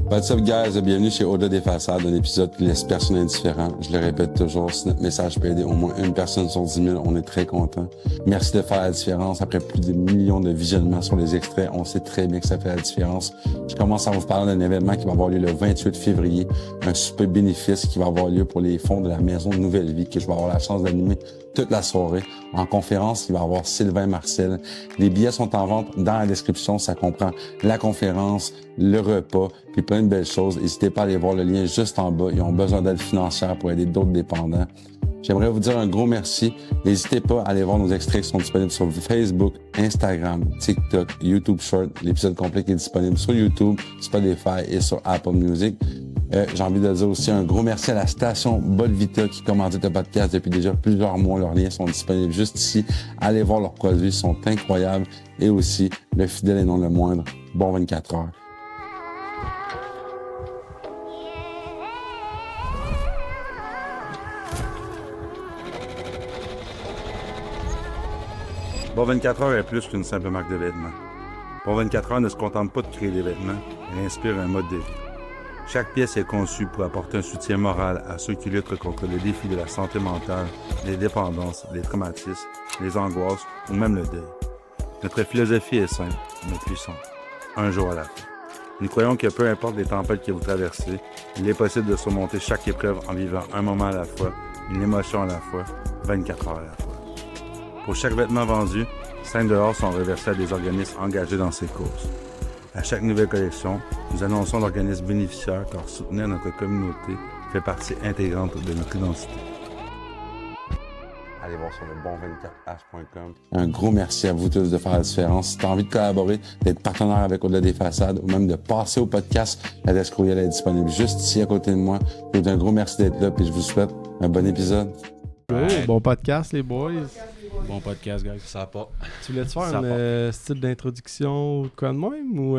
What's up, guys? Bienvenue chez Au-delà des façades, un épisode qui laisse personne indifférent. Je le répète toujours, si notre message peut aider au moins une personne sur 10 000, on est très content. Merci de faire la différence. Après plus de millions de visionnements sur les extraits, on sait très bien que ça fait la différence. Je commence à vous parler d'un événement qui va avoir lieu le 28 février, un super bénéfice qui va avoir lieu pour les fonds de la Maison de Nouvelle Vie, que je vais avoir la chance d'animer toute la soirée. En conférence, il va y avoir Sylvain Marcel. Les billets sont en vente dans la description. Ça comprend la conférence, le repas, puis plein de belles choses. N'hésitez pas à aller voir le lien juste en bas. Ils ont besoin d'aide financière pour aider d'autres dépendants. J'aimerais vous dire un gros merci. N'hésitez pas à aller voir nos extraits qui sont disponibles sur Facebook, Instagram, TikTok, YouTube Short. L'épisode complet qui est disponible sur YouTube, Spotify et sur Apple Music. J'ai envie de dire aussi un gros merci à la station Bolvita qui commandite le podcast depuis déjà plusieurs mois. Leurs liens sont disponibles juste ici. Allez voir leurs produits, ils sont incroyables. Et aussi, le fidèle et non le moindre, bon 24 heures. Bon 24 heures est plus qu'une simple marque de vêtements. Bon 24 heures ne se contente pas de créer des vêtements, elle inspire un mode de vie. Chaque pièce est conçue pour apporter un soutien moral à ceux qui luttent contre les défis de la santé mentale, les dépendances, les traumatismes, les angoisses ou même le deuil. Notre philosophie est simple, mais puissante. Un jour à la fois. Nous croyons que peu importe les tempêtes que vous traversez, il est possible de surmonter chaque épreuve en vivant un moment à la fois, une émotion à la fois, 24 heures à la fois. Pour chaque vêtement vendu, 5 $ sont reversés à des organismes engagés dans ces causes. À chaque nouvelle collection, nous annonçons l'organisme bénéficiaire car soutenir notre communauté fait partie intégrante de notre identité. Allez voir sur le bon24h.com. Un gros merci à vous tous de faire la différence. Si tu as envie de collaborer, d'être partenaire avec Au-delà des façades ou même de passer au podcast, l'adresse courriel est disponible juste ici à côté de moi. Je vous dis un gros merci d'être là et je vous souhaite un bon épisode. Ouais. Bon podcast, les boys. Bon podcast, guys. Ça va pas. Tu voulais-tu faire un style d'introduction ou de quoi de même ou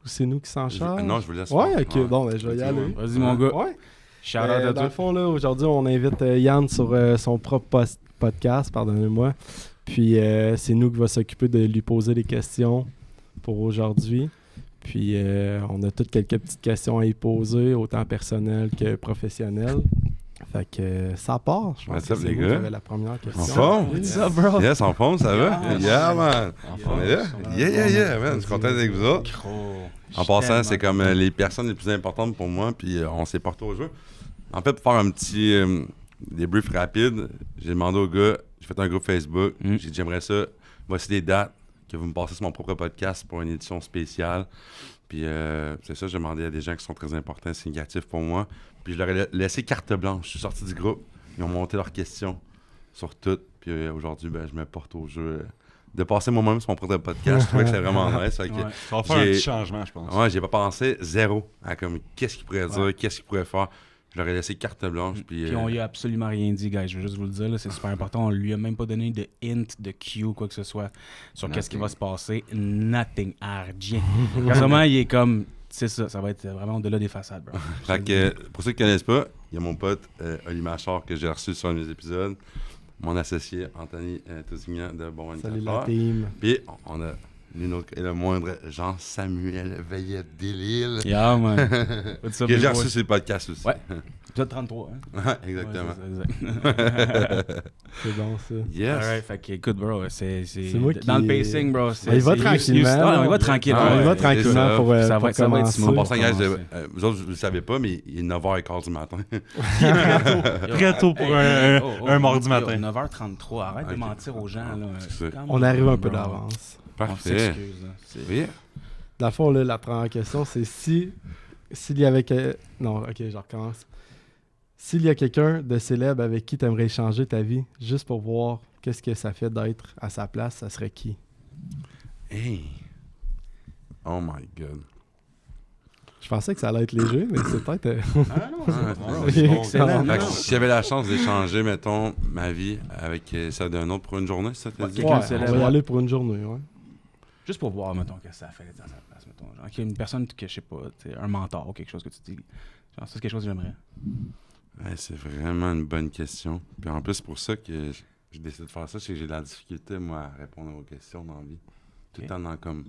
c'est nous qui s'en charge? Non, je vous laisse Ouais, faire. ok, Ouais. bon, ben, je vais y aller. Vas-y, mon gars. Ouais. Shout out à Dans toi. le fond, là, aujourd'hui, on invite Yann sur son propre podcast, pardonnez-moi. Puis c'est nous qui va s'occuper de lui poser des questions pour aujourd'hui. Puis on a toutes quelques petites questions à y poser, autant personnelles que professionnelles. Fait que ça part. Je pense What's que up, c'est les vous gars? qui avez la première question. En forme? What's up, bro? Yes, en forme, ça va? Yes. Yeah, man. En forme. On est là? Yeah, man. Je suis content d'être avec vous autres. En passant, c'est comme les personnes les plus importantes pour moi, puis on s'est porté au jeu. En fait, pour faire un petit débrief rapide, j'ai demandé au gars, j'ai fait un groupe Facebook, j'ai dit j'aimerais ça, voici des dates que vous me passez sur mon propre podcast pour une édition spéciale. Puis c'est ça, j'ai demandé à des gens qui sont très importants, significatifs pour moi. Puis je leur ai laissé carte blanche. Je suis sorti du groupe, ils ont monté leurs questions sur tout. Puis aujourd'hui, ben, je me porte au jeu. De passer moi-même sur mon propre podcast, je trouvais que c'était vraiment nice. Ouais. Ça va faire un petit changement, je pense. Ouais, j'ai pas pensé zéro à comme qu'est-ce qu'il pourrait dire, qu'est-ce qu'il pourrait faire. Je leur ai laissé carte blanche. Puis Puis on lui a absolument rien dit, guys. Je veux juste vous le dire, là, c'est super important. On lui a même pas donné de hint, de cue, quoi que ce soit, sur qu'est-ce qui va se passer. Nothing, rien. Vraiment, il est comme, c'est ça, ça va être vraiment au-delà des façades, bro. Fait que, pour ceux qui ne connaissent pas, il y a mon pote Oli Machard que j'ai reçu sur un de mes épisodes. Mon associé Anthony Tousignan de Bon 24 Salut la heures. team. Puis on a l'une autre et le moindre Jean-Samuel Veillet-Delisle. Yeah, man. What's up, Que les j'ai boys? reçu sur le podcast aussi. Ouais. Tu as 33, hein? Ouais, exactement. Ouais, c'est ça. C'est bon, ça. Yes. Alright, fait que, écoute, bro, c'est moi qui- dans le pacing, bro. On y va tranquillement. On y va tranquillement. On y va Ouais, tranquillement c'est ça. pour Ça va pour être- ça va être commencer. smooth. En passant, guys, commencer. vous autres, vous ne le savez pas, mais il est 9h15 du matin. Très tôt pour un mardi matin. 9h33, arrête de Ok. mentir aux gens. Là. C'est ça. Come On arrive un peu bro. d'avance. On Parfait. s'excuse. Là. Oui. Dans le fond, là, la première question, c'est s'il y avait... Non, ok, je recommence. S'il y a quelqu'un de célèbre avec qui tu aimerais échanger ta vie, juste pour voir qu'est-ce que ça fait d'être à sa place, ça serait qui? Hey. Oh my God. Je pensais que ça allait être léger, mais c'est peut-être... Ah non, Ouais, c'est c'est excellent. Fait que Non, si j'avais la chance d'échanger, mettons, ma vie avec celle d'un autre pour une journée, ça te dit? quelqu'un Ouais, de on célèbre. va y aller pour une journée, ouais. Juste pour voir, mettons, que ça fait d'être à sa place. Mettons, genre, qu'il y a une personne que, je sais pas, un mentor ou quelque chose que tu dis. Genre, ça, c'est quelque chose que j'aimerais. Ouais, c'est vraiment une bonne question. Puis en plus, c'est pour ça que j'ai décidé de faire ça, c'est que j'ai de la difficulté, moi, à répondre aux questions dans la vie. Tout le temps dans comme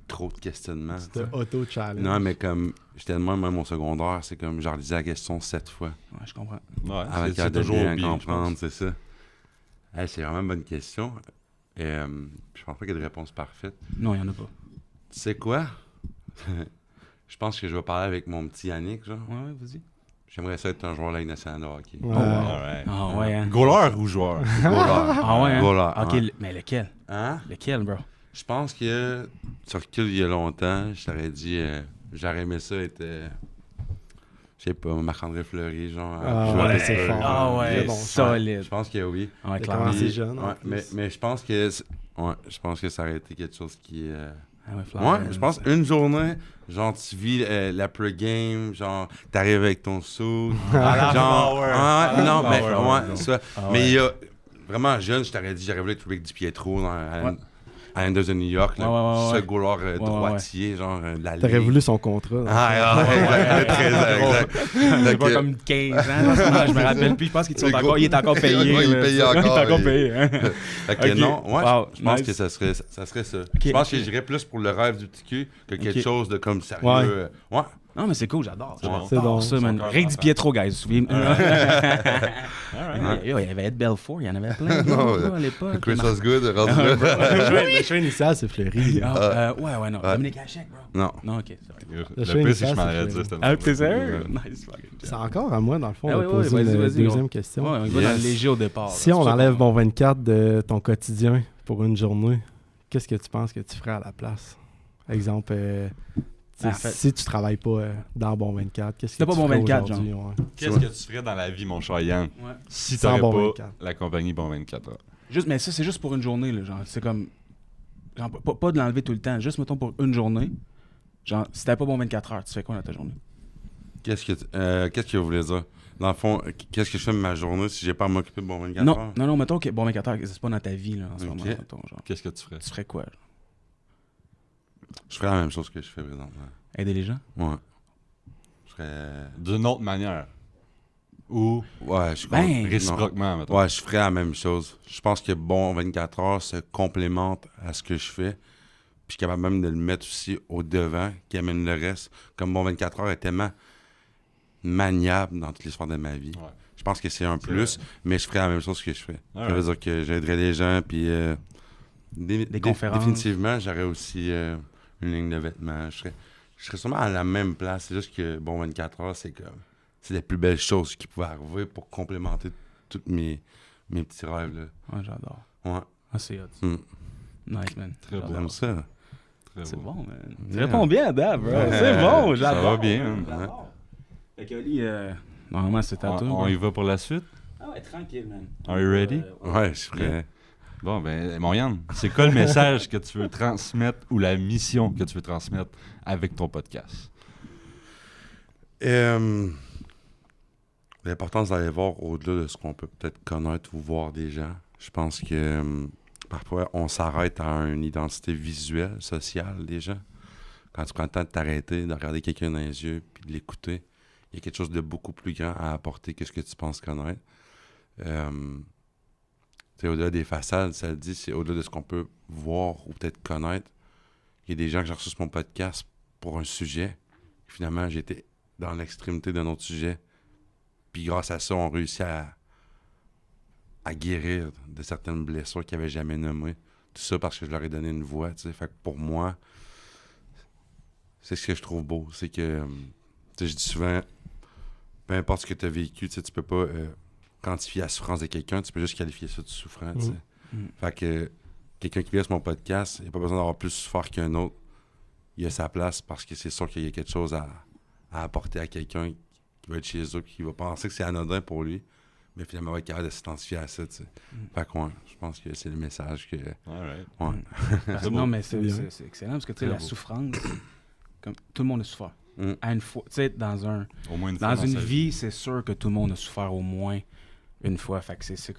trop de questionnements. C'était auto-challenge. Non, mais comme, j'étais de même au secondaire, c'est comme, je relisais la question 7 fois. Ouais, je comprends. Ouais, Avant c'est toujours bien bien, comprendre, c'est ça. Hey, c'est vraiment une bonne question. Je pense pas qu'il y ait de réponse parfaite. Non, il n'y en a pas. Tu sais quoi? Je pense que je vais parler avec mon petit Yannick, genre. Ouais, vas-y. J'aimerais ça être un joueur de la Ligue nationale de hockey. Ouais. Alright. Ah ouais, hein. Goaler ou joueur? Ah ouais, hein. Goaler, Ok, ouais. mais lequel? Hein? Lequel, bro? Je pense que tu recules il y a longtemps, je t'aurais dit, j'aurais aimé ça être, je sais pas, Marc-André Fleury, genre. Ah joueur ouais, de c'est hockey. fort. Ah ouais, Très bon solide. Je pense que oui. Ouais, Il a clairement. commencé jeune. en Ouais, plus. mais je pense que je pense que ça aurait été quelque chose qui Ah ouais, ouais, je pense une journée, genre tu vis la pre-game, genre t'arrives avec ton suit, genre non mais ouais, ça. Mais il y a vraiment jeune, je t'aurais dit j'aurais voulu être Rick DiPietro à Anders de New York, là, Ouais. ce goaler droitier, genre de la T'aurais ligue. voulu son contrat. Exact, exact. C'est pas comme 15 ans, non, je me rappelle plus. Je pense qu'il est encore payé. Ouais, il est là, payé ça. encore, Il est encore il- payé. Hein. Fait que Ok. non, ouais, Wow, je pense nice. que ça serait ça. Je pense que j'irais plus pour le rêve du petit cul que quelque Ok. chose de comme sérieux. Ouais. Ouais. Non, mais c'est cool, j'adore. C'est bon. C'est J'adore bon. ça, man. Son Rick cœur DiPietro, guys. Souviens. Alright. Il y avait Ed Belfour, il y en avait plein à l'époque. Chris Osgood, rendu là. Le choix initial, c'est Fleury. Ouais, non. Ouais. Dominique Hachek, bro. Non. Non, ok. Sorry. Le chien pire, c'est que initial, je m'en c'est allais fait. dire. c'était Ah, le t'es fun. sérieux? Nice fucking job. C'est encore à moi, dans le fond, Ah de oui, poser vas-y, une vas-y, deuxième on- question. Ouais, on va dans le Yes. léger au départ. Si là. on C'est enlève ça mon 24 de ton quotidien pour une journée, qu'est-ce que tu penses que tu ferais à la place? Exemple, En fait- si tu travailles pas dans Bon 24, qu'est-ce que T'as tu pas Bon ferais 24, aujourd'hui? Ouais. Qu'est-ce que tu ferais dans la vie, mon cher Yann, Ouais. si Sans t'aurais Bon pas 24. la compagnie Bon 24 heures? Juste, mais ça, c'est juste pour une journée, là. Genre, c'est comme. Genre, pas de l'enlever tout le temps. Juste, mettons, pour une journée. Genre, si t'avais pas bon 24 heures, tu fais quoi dans ta journée? Qu'est-ce que vous voulez dire? Dans le fond, qu'est-ce que je fais de ma journée si j'ai pas à m'occuper de bon 24 heures? Non, mettons que bon 24 heures, c'est pas dans ta vie, là, en ce Ok. moment. Mettons, genre. Qu'est-ce que tu ferais? Tu ferais quoi, genre? Je ferais la même chose que je fais présentement. Aider les gens? Ouais. Je ferais... D'une autre manière. Ou Ouais, je suis Ben, non. réciproquement, mettons. Ouais, je ferais la même chose. Je pense que bon 24 heures se complémente à ce que je fais. Puis je suis capable même de le mettre aussi au devant, qui amène le reste. Comme bon 24 heures est tellement maniable dans toute l'histoire de ma vie. Ouais. Je pense que c'est un C'est plus, mais je ferais la même chose que je fais. Alright. Ça veut dire que j'aiderais les gens, puis Des conférences. définitivement, j'aurais aussi une ligne de vêtements. Je serais sûrement à la même place. C'est juste que, bon, 24 heures, c'est les plus belles choses qui pouvaient arriver pour complémenter tous mes petits rêves, là. Ouais, j'adore. Ouais. Ah, c'est hot. Hmm. Nice, man. Très beau. J'aime ça. Très C'est beau. bon, man. Tu Yeah. réponds bien, Dab, bro. C'est bon, Ça j'adore. va bien, man. hein. J'adore. Fait que, Oli, normalement, c'est à toi. On y va pour la suite? Ah ouais, tranquille, man. Are you ready? Ouais, je ferais... Bon, ben, mon Yann, c'est quoi le message que tu veux transmettre ou la mission que tu veux transmettre avec ton podcast? L'importance d'aller voir au-delà de ce qu'on peut peut-être connaître ou voir des gens. Je pense que parfois, on s'arrête à une identité visuelle, sociale des gens. Quand tu prends le temps de t'arrêter, de regarder quelqu'un dans les yeux puis de l'écouter, il y a quelque chose de beaucoup plus grand à apporter que ce que tu penses connaître. C'est au-delà des façades, ça le dit, c'est au-delà de ce qu'on peut voir ou peut-être connaître. Il y a des gens que j'ai reçus sur mon podcast pour un sujet. Finalement, j'étais dans l'extrémité d'un autre sujet. Puis grâce à ça, on réussit à guérir de certaines blessures qu'ils n'avaient jamais nommées. Tout ça parce que je leur ai donné une voix, tu sais. Fait que pour moi, c'est ce que je trouve beau. C'est que, tu sais, je dis souvent, peu importe ce que tu as vécu, tu sais, tu peux pas quantifier la souffrance de quelqu'un, tu peux juste qualifier ça de souffrant, tu sais. Fait que quelqu'un qui vient sur mon podcast, il n'y a pas besoin d'avoir plus souffert qu'un autre. Il a sa place parce que c'est sûr qu'il y a quelque chose à apporter à quelqu'un qui va être chez eux, qui va penser que c'est anodin pour lui, mais finalement va être capable de s'identifier à ça, tu sais. Fait que ouais, je pense que c'est le message que... Alright. Ouais. Non, mais c'est bien. excellent parce que, tu sais, Très la beau. souffrance, comme tout le monde a souffert. Mm. À une fois, tu sais, dans Au moins une fois une sa vie, c'est sûr que tout le monde a souffert au moins une fois. Fait que c'est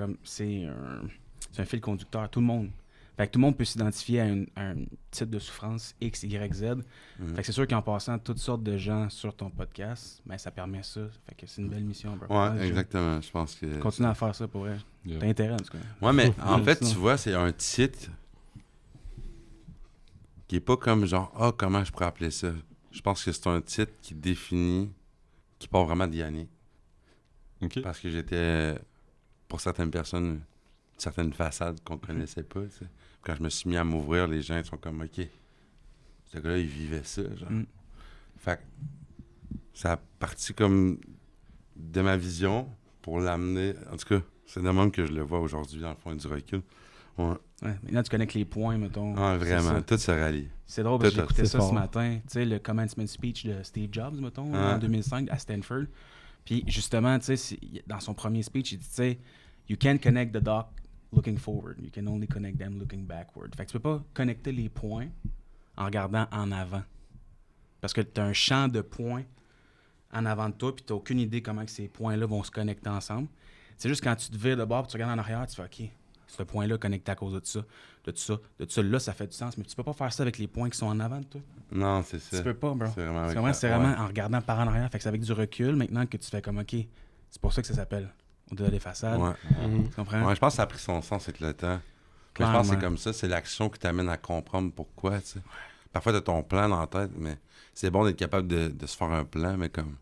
un fil conducteur. Tout le monde. Fait que tout le monde peut s'identifier à un type de souffrance X, Y, Z. Mm. Fait que c'est sûr qu'en passant toutes sortes de gens sur ton podcast, ben ça permet ça. Fait que c'est une belle mission, bro. Ouais, Vas-y, exactement. Je pense que... continue à faire ça pour vrai. Yeah. T'as intérêt, en tout cas. Ouais, mais en Ouais, fait, ça. tu vois, c'est un titre qui est pas comme genre, ah, comment je pourrais appeler ça? Je pense que c'est un titre qui définit, qui part vraiment de Yannick. OK. Parce que j'étais, pour certaines personnes, une certaine façade qu'on connaissait pas, tu sais. Quand je me suis mis à m'ouvrir, les gens ils sont comme, OK, ce gars-là, il vivait ça, genre. Fait que ça a parti comme de ma vision pour l'amener. En tout cas, c'est de même que je le vois aujourd'hui, dans le fond, du recul. Ouais. Ouais, maintenant, tu connectes les points, mettons. Ah, C'est vraiment, ça. tout se rallie. C'est drôle parce que Tout, j'écoutais c'est ça fort. ce matin. Tu sais, le commencement speech de Steve Jobs, mettons, en 2005 à Stanford. Puis justement, tu sais, dans son premier speech, il dit, tu sais, you can't connect the dots looking forward. You can only connect them looking backward. Fait que tu peux pas connecter les points en regardant en avant. Parce que tu as un champ de points en avant de toi, puis tu n'as aucune idée comment que ces points-là vont se connecter ensemble. C'est juste quand tu te vires de bord, puis tu regardes en arrière, tu fais OK, ce point-là connecté à cause de ça, de tout ça, de tout ça. Là, ça fait du sens, mais tu peux pas faire ça avec les points qui sont en avant de toi. Non, c'est ça. Tu peux pas, bro. C'est vraiment, C'est vraiment en regardant par en arrière. Fait que c'est avec du recul maintenant que tu fais comme OK. C'est pour ça que ça s'appelle Au-delà des façades. Ouais. Tu comprends? Ouais, je pense que ça a pris son sens avec le temps. Mais je pense que c'est comme ça, c'est l'action qui t'amène à comprendre pourquoi, tu sais. Parfois, tu as ton plan dans la tête, mais c'est bon d'être capable de se faire un plan, mais comme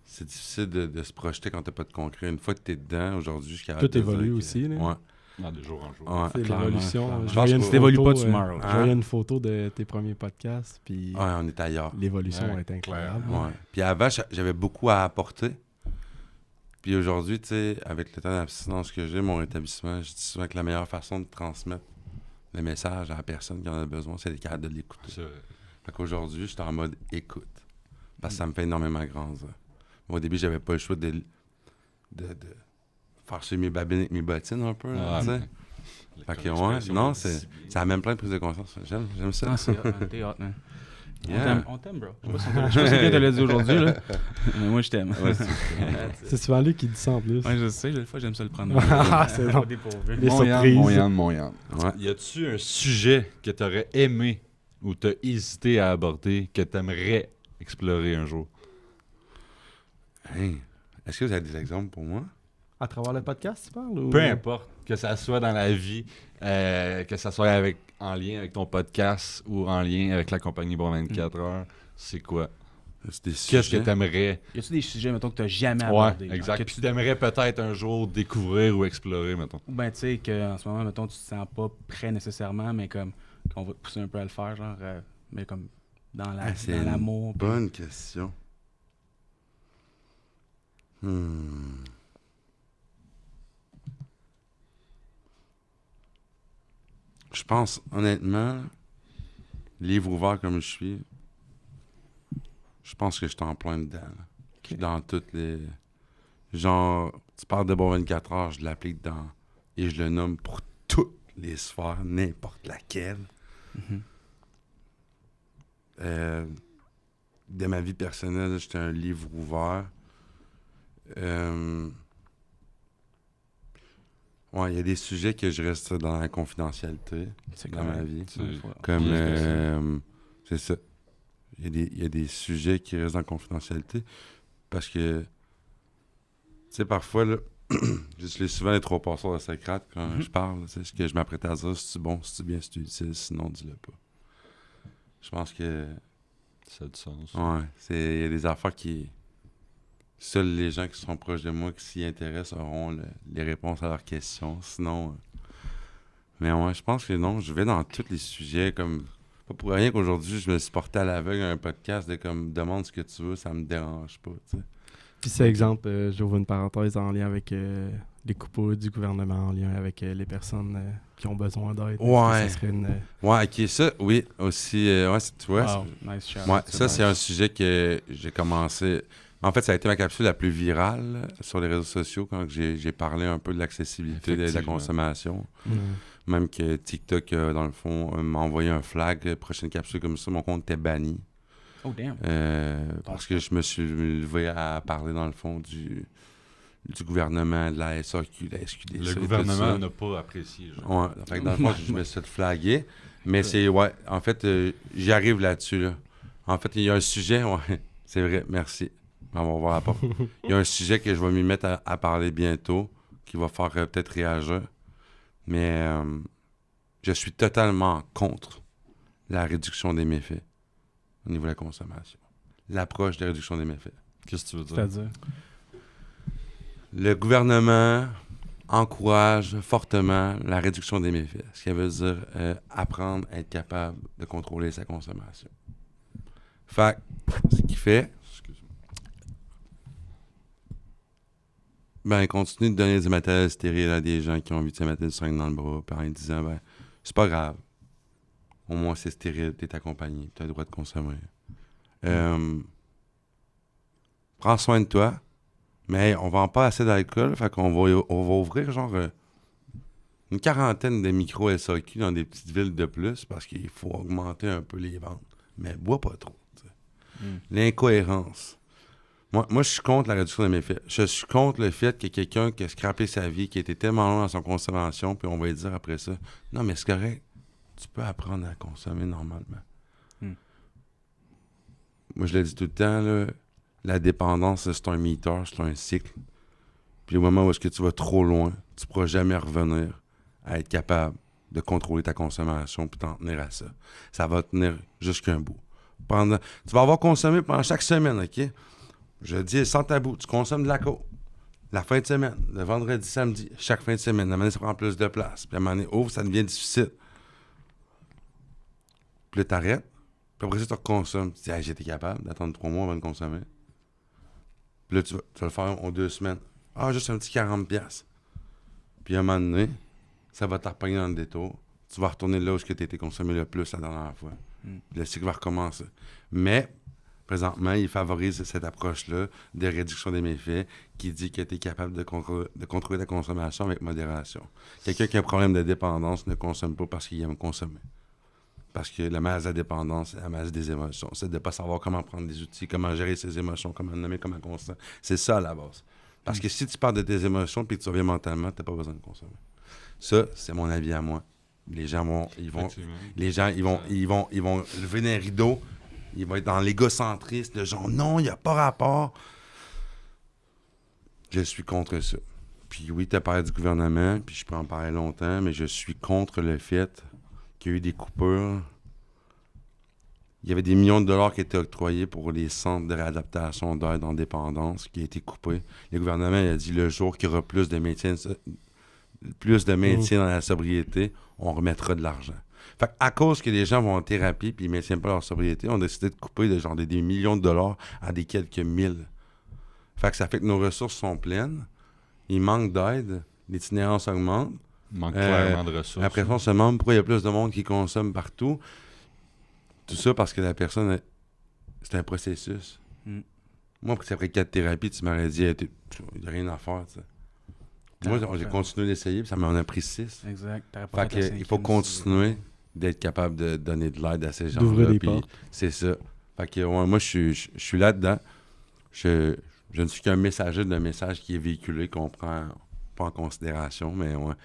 c'est difficile de se projeter quand t'as pas de concret. Une fois que t'es dedans, aujourd'hui, je suis capable Tout de dire évolue que- aussi, là. Ouais. Non, de jour en jour. Ouais. C'est Clairement, l'évolution. clairement. Je Je voyais pense une que t'évolues pas photo, tomorrow. je voyais une photo de tes premiers podcasts, puis Ouais, on est ailleurs. l'évolution Ouais, est incroyable. Ouais. Puis avant, j'avais beaucoup à apporter. Puis aujourd'hui, tu sais, avec le temps d'abstinence que j'ai, mon établissement, je dis souvent que la meilleure façon de transmettre le message à la personne qui en a besoin, c'est d'être capable de l'écouter. C'est vrai. Fait qu'aujourd'hui, je suis en mode écoute. Parce que ça me fait énormément grandir. Au début, j'avais pas le choix de faire sur mes babines avec mes bottines un peu, là, Ah, tu sais. mais- Fait que comme ouais, expression non, si c'est, bien. ça amène plein de prise de conscience. J'aime ça. Ah, c'est hot, man. T'es hot, man. Yeah. On t'aime, bro. Je sais pas si quelqu'un te l'a dit aujourd'hui, là. Mais moi, je t'aime. Ouais, C'est souvent lui qui dit ça en plus. Ouais, je sais, des fois, j'aime ça le prendre. Ah, c'est bon. Pas dépourvu. Les Mon Yann, surprises. mon Yann. Ouais. Y a-tu un sujet que t'aurais aimé ou t'as hésité à aborder que t'aimerais explorer un jour? Hey, est-ce que vous avez des exemples pour moi? À travers le podcast, tu parles? Ou... Peu importe, que ça soit dans la vie, que ça soit en lien avec ton podcast ou en lien avec la compagnie Bon 24 heures, c'est quoi? C'est des Qu'est-ce que sujets. t'aimerais? Y a-tu des sujets, mettons, que t'as jamais Ouais, abordés? genre, exact. que Puis tu t'aimerais peut-être un jour découvrir ou explorer, mettons. Ou ben, tu sais, qu'en ce moment, mettons, tu te sens pas prêt nécessairement, mais comme qu'on va te pousser un peu à le faire, genre, mais comme dans C'est dans une l'amour. puis- bonne question. Je pense, honnêtement, livre ouvert comme je suis, je pense que je suis en plein dedans. Là. Je suis dans toutes les... Genre, tu parles de Bon 24 heures, je l'applique dans... Et je le nomme pour toutes les sphères, n'importe laquelle. Mhm. De ma vie personnelle, j'étais un livre ouvert. Ouais, il y a des sujets que je reste dans la confidentialité C'est dans ma correct. vie. Ouais, faut- Comme, Bien spécial. c'est ça. Il y a des sujets qui restent en confidentialité parce que, tu sais, parfois, là, j'utilise souvent les trois passeurs de Socrate quand je parle. Tu sais, ce que je m'apprête à dire, si tu bon, si tu bien, si tu utile, sinon, dis-le pas. Je pense que, Ça a du sens. ouais, il y a des affaires qui... Seuls les gens qui sont proches de moi, qui s'y intéressent, auront les réponses à leurs questions. Sinon... Mais ouais, je pense que non, je vais dans tous les sujets, comme... Pas pour rien qu'aujourd'hui, je me suis porté à l'aveugle à un podcast de comme, demande ce que tu veux, ça me dérange pas, tu sais. Puis c'est exemple, j'ouvre une parenthèse en lien avec les coupures du gouvernement, en lien avec les personnes qui ont besoin d'aide. Est-ce que Ouais. ça serait une... Ouais, ok, ça, oui, aussi, ouais, tu vois, Wow, nice shot. ouais, ça, c'est nice. un sujet que j'ai commencé... En fait, ça a été ma capsule la plus virale sur les réseaux sociaux quand j'ai parlé un peu de l'accessibilité de la Effectivement. consommation. Même que TikTok, dans le fond, m'a envoyé un flag, prochaine capsule comme ça, mon compte était banni. Oh, damn. Parce que je me suis levé à parler, dans le fond, du gouvernement, de la SAQ, de la SQDC. Le tout gouvernement ça. n'a pas apprécié. Genre. Ouais, fait que dans le fond, je me suis fait flaguer. Mais c'est, ouais, en fait, j'y arrive là-dessus, là. En fait, il y a un sujet, ouais, c'est vrai, merci. On va voir la porte. Il y a un sujet que je vais m'y mettre à parler bientôt, qui va faire peut-être réagir. Mais je suis totalement contre la réduction des méfaits au niveau de la consommation. L'approche de réduction des méfaits. Qu'est-ce que tu veux dire? C'est-à-dire? Le gouvernement encourage fortement la réduction des méfaits, ce qui veut dire apprendre à être capable de contrôler sa consommation. Fait que, ce qui fait, ben, continue de donner du matériel stérile à des gens qui ont envie de se mettre du seringue dans le bras, par en disant, ben, c'est pas grave. Au moins, c'est stérile, t'es accompagné, t'as le droit de consommer. Prends soin de toi, mais on vend pas assez d'alcool, fait qu'on va ouvrir genre une quarantaine de micro-SAQ dans des petites villes de plus parce qu'il faut augmenter un peu les ventes. Mais bois pas trop. L'incohérence. Moi, je suis contre la réduction des méfaits. Je suis contre le fait que quelqu'un qui a scrappé sa vie, qui était tellement loin dans son consommation, puis on va lui dire après ça, non, mais c'est correct, tu peux apprendre à consommer normalement. Moi, je le dis tout le temps, là, la dépendance, c'est un meter, c'est un cycle. Puis au moment où est-ce que tu vas trop loin, tu ne pourras jamais revenir à être capable de contrôler ta consommation puis t'en tenir à ça. Ça va tenir jusqu'à un bout. Tu vas avoir consommé pendant chaque semaine, OK? Je dis sans tabou, tu consommes de la coke. La fin de semaine, le vendredi, samedi, chaque fin de semaine, la manière ça prend plus de place. Puis à un moment donné, ça devient difficile. Puis là, t'arrêtes. Puis après ça, tu reconsommes. Tu dis, hey, j'étais capable d'attendre 3 mois avant de consommer. Puis là, tu vas le faire en 2 semaines. Ah, juste un petit 40$. Puis à un moment donné, ça va t'arpagner dans le détour. Tu vas retourner là où tu as été consommé le plus la dernière fois. Puis le cycle va recommencer. Mais, présentement, il favorise cette approche-là de réduction des méfaits qui dit que tu es capable de contrôler ta consommation avec modération. Quelqu'un qui a un problème de dépendance ne consomme pas parce qu'il aime consommer. Parce que la masse de la dépendance, c'est la masse des émotions. C'est de ne pas savoir comment prendre des outils, comment gérer ses émotions, comment nommer, comment consommer. C'est ça à la base. Parce que si tu parles de tes émotions et que tu reviens mentalement, tu n'as pas besoin de consommer. Ça, c'est mon avis à moi. Les gens vont lever des rideaux, ils vont être dans l'égocentrisme, de genre non, il n'y a pas rapport. Je suis contre ça. Puis oui, tu as parlé du gouvernement, puis je peux en parler longtemps, mais je suis contre le fait qu'il y a eu des coupures. Il y avait des millions de dollars qui étaient octroyés pour les centres de réadaptation d'aide en dépendance qui a été coupé. Le gouvernement a dit le jour qu'il y aura plus de maintien dans la sobriété, on remettra de l'argent. Fait à cause que les gens vont en thérapie puis ils ne maintiennent pas leur sobriété, on a décidé de couper des millions de dollars à des quelques mille. Fait que ça fait que nos ressources sont pleines, il manque d'aide, l'itinérance augmente. Il manque clairement de ressources. Après ça, on se demande pourquoi il y a plus de monde qui consomme partout. Tout ça parce que la personne, c'est un processus. Moi, après 4 thérapies, tu m'aurais dit, il n'y a rien à faire, tu sais. Moi, j'ai continué d'essayer, puis ça m'en a pris 6. Exact. Fait qu'il faut continuer d'être capable de donner de l'aide à ces gens-là. D'ouvrir les portes. C'est ça. Fait que moi, je suis là-dedans. Je ne suis qu'un messager d'un message qui est véhiculé, qu'on prend pas en considération, mais moi,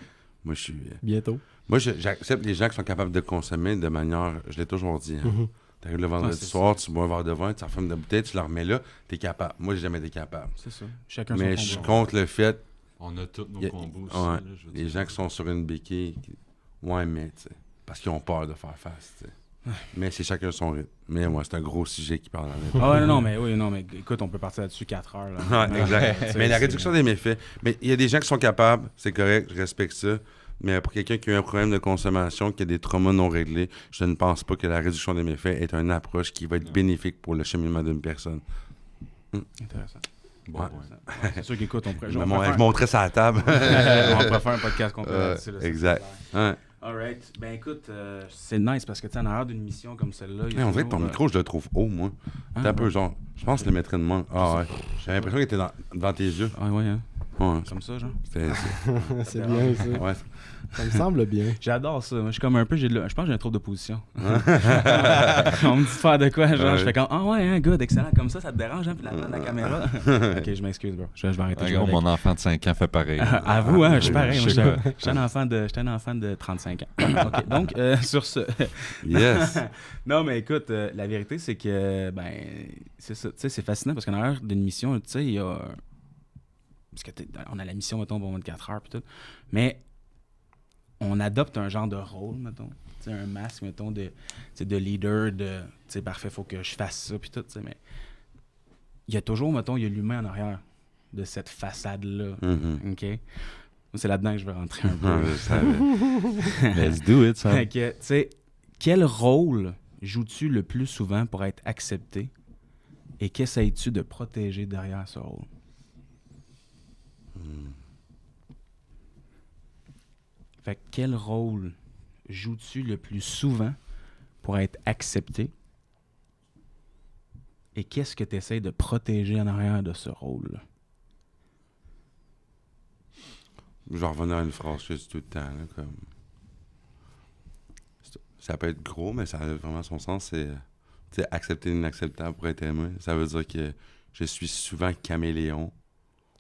je suis... Bientôt. Moi, j'accepte les gens qui sont capables de consommer de manière... Je l'ai toujours dit. Hein. Tu arrives le vendredi soir, tu bois un verre de vin, tu refermes de bouteille, tu le remets là, tu es capable. Moi, j'ai jamais été capable. C'est ça. Chacun mais je suis contre le fait... On a tous nos combos aussi. Ouais, là, je veux les dire. gens qui sont sur une béquille, ouais, mais, tu sais, parce qu'ils ont peur de faire face, tu sais. Mais c'est chacun son rythme. Mais moi, c'est un gros sujet qui parle en Ah ouais, non, mais écoute, on peut partir là-dessus 4 heures. Là. Ouais, exact. Mais la réduction des méfaits. Mais il y a des gens qui sont capables, c'est correct, je respecte ça. Mais pour quelqu'un qui a un problème de consommation, qui a des traumas non réglés, je ne pense pas que la réduction des méfaits est une approche qui va être bénéfique pour le cheminement d'une personne. Intéressant. Bon, Ouais. ouais. C'est sûr qu'écoute, on pourrait... Je montrais ça à la table. on pourrait faire un podcast complet là-dessus. Là, exact. Ouais. Alright. Ben écoute, c'est nice parce que tu sais, en arrière d'une mission comme celle-là... il y a On dirait que ton toujours, micro, je le trouve haut, moi. T'es un peu genre... Je pense que je le mettrais de moins. Ah ouais. J'ai l'impression qu'il était dans tes yeux. Ouais, hein. Ouais. Comme ça, genre. C'est bien ça. Ouais. Ça me semble bien. J'adore ça. Moi, je suis comme un peu... Je pense que j'ai un trouble de position. On me dit de faire de quoi, genre, je fais comme... Ah ouais, hein, good, excellent. Comme ça te dérange, hein, puis la caméra. Ok, je m'excuse, bro. Je vais arrêter. Gros, mon enfant de 5 ans fait pareil. À vous, hein, je suis pareil. Je Moi, sais j'étais un enfant de 35 ans. OK, donc, sur ce... Yes. Non, mais écoute, la vérité, c'est que, ben, c'est ça. Tu sais, c'est fascinant parce qu'en arrière d'une mission, tu sais, il y a... Parce qu'on a la mission, mettons, pour 24 heures, puis tout. Mais on adopte un genre de rôle, mettons. sais, un masque, mettons, de leader, de, tu sais, parfait, faut que je fasse ça, puis tout, tu sais, mais il y a toujours, mettons, il y a l'humain en arrière de cette façade-là, OK? C'est là-dedans que je vais rentrer un peu. Je savais. Let's do it, ça. Fait que, tu sais, quel rôle joues-tu le plus souvent pour être accepté et qu'essayes-tu de protéger derrière ce rôle? Fait que quel rôle joues-tu le plus souvent pour être accepté et qu'est-ce que tu essaies de protéger en arrière de ce rôle-là? Je vais revenir à une phrase que je dis tout le temps, là, comme... Ça peut être gros, mais ça a vraiment son sens, c'est accepter l'inacceptable pour être aimé. Ça veut dire que je suis souvent caméléon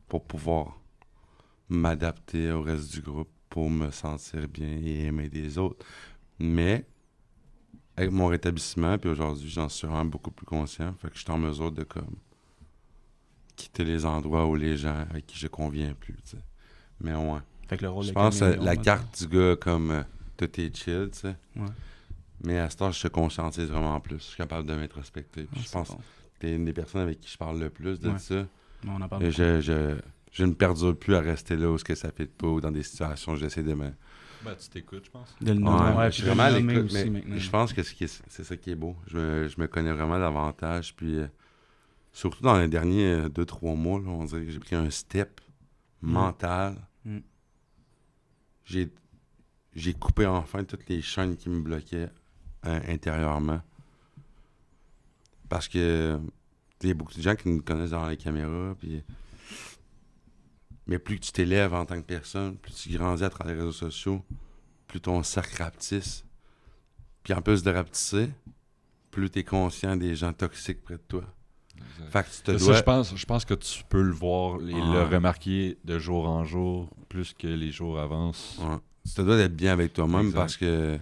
pour pouvoir m'adapter au reste du groupe pour me sentir bien et aimer des autres. Mais avec mon rétablissement, puis aujourd'hui, j'en suis vraiment beaucoup plus conscient. Fait que je suis en mesure de comme quitter les endroits où les gens avec qui je conviens plus, tu sais. Mais ouais. Fait que le rôle Je de pense que caméléon, la mettons. carte du gars comme tout est chill, tu sais. Ouais. Mais à ce temps, je te conscientise vraiment plus. Je suis capable de m'introspecter. Puis Ouais, je c'est pense bon. que t'es une des personnes avec qui je parle le plus de Ouais. ça. Mais on en parle Et beaucoup. je ne perdure plus à rester là où ce que ça fait de pas ou dans des situations où j'essaie de me... Ben, tu t'écoutes, je pense. De le nommer. Ouais, Ouais, je suis puis de vraiment à le nommer l'écoute, aussi mais maintenant. je pense que c'est ça qui est beau. Je me connais vraiment davantage. Puis surtout dans les derniers 2-3 mois, là, on dirait que j'ai pris un step mental. Mm. J'ai coupé enfin toutes les chaînes qui me bloquaient intérieurement. Parce que il y a beaucoup de gens qui nous connaissent dans les caméras. Puis... Mais plus que tu t'élèves en tant que personne, plus tu grandis à travers les réseaux sociaux, plus ton cercle rapetisse. Puis en plus de rapetisser, plus tu es conscient des gens toxiques près de toi. Exact. Fait que tu te Ça, dois... je pense que tu peux le voir et le remarquer de jour en jour, plus que les jours avancent. Ouais. Tu te dois d'être bien avec toi-même Exact. parce que...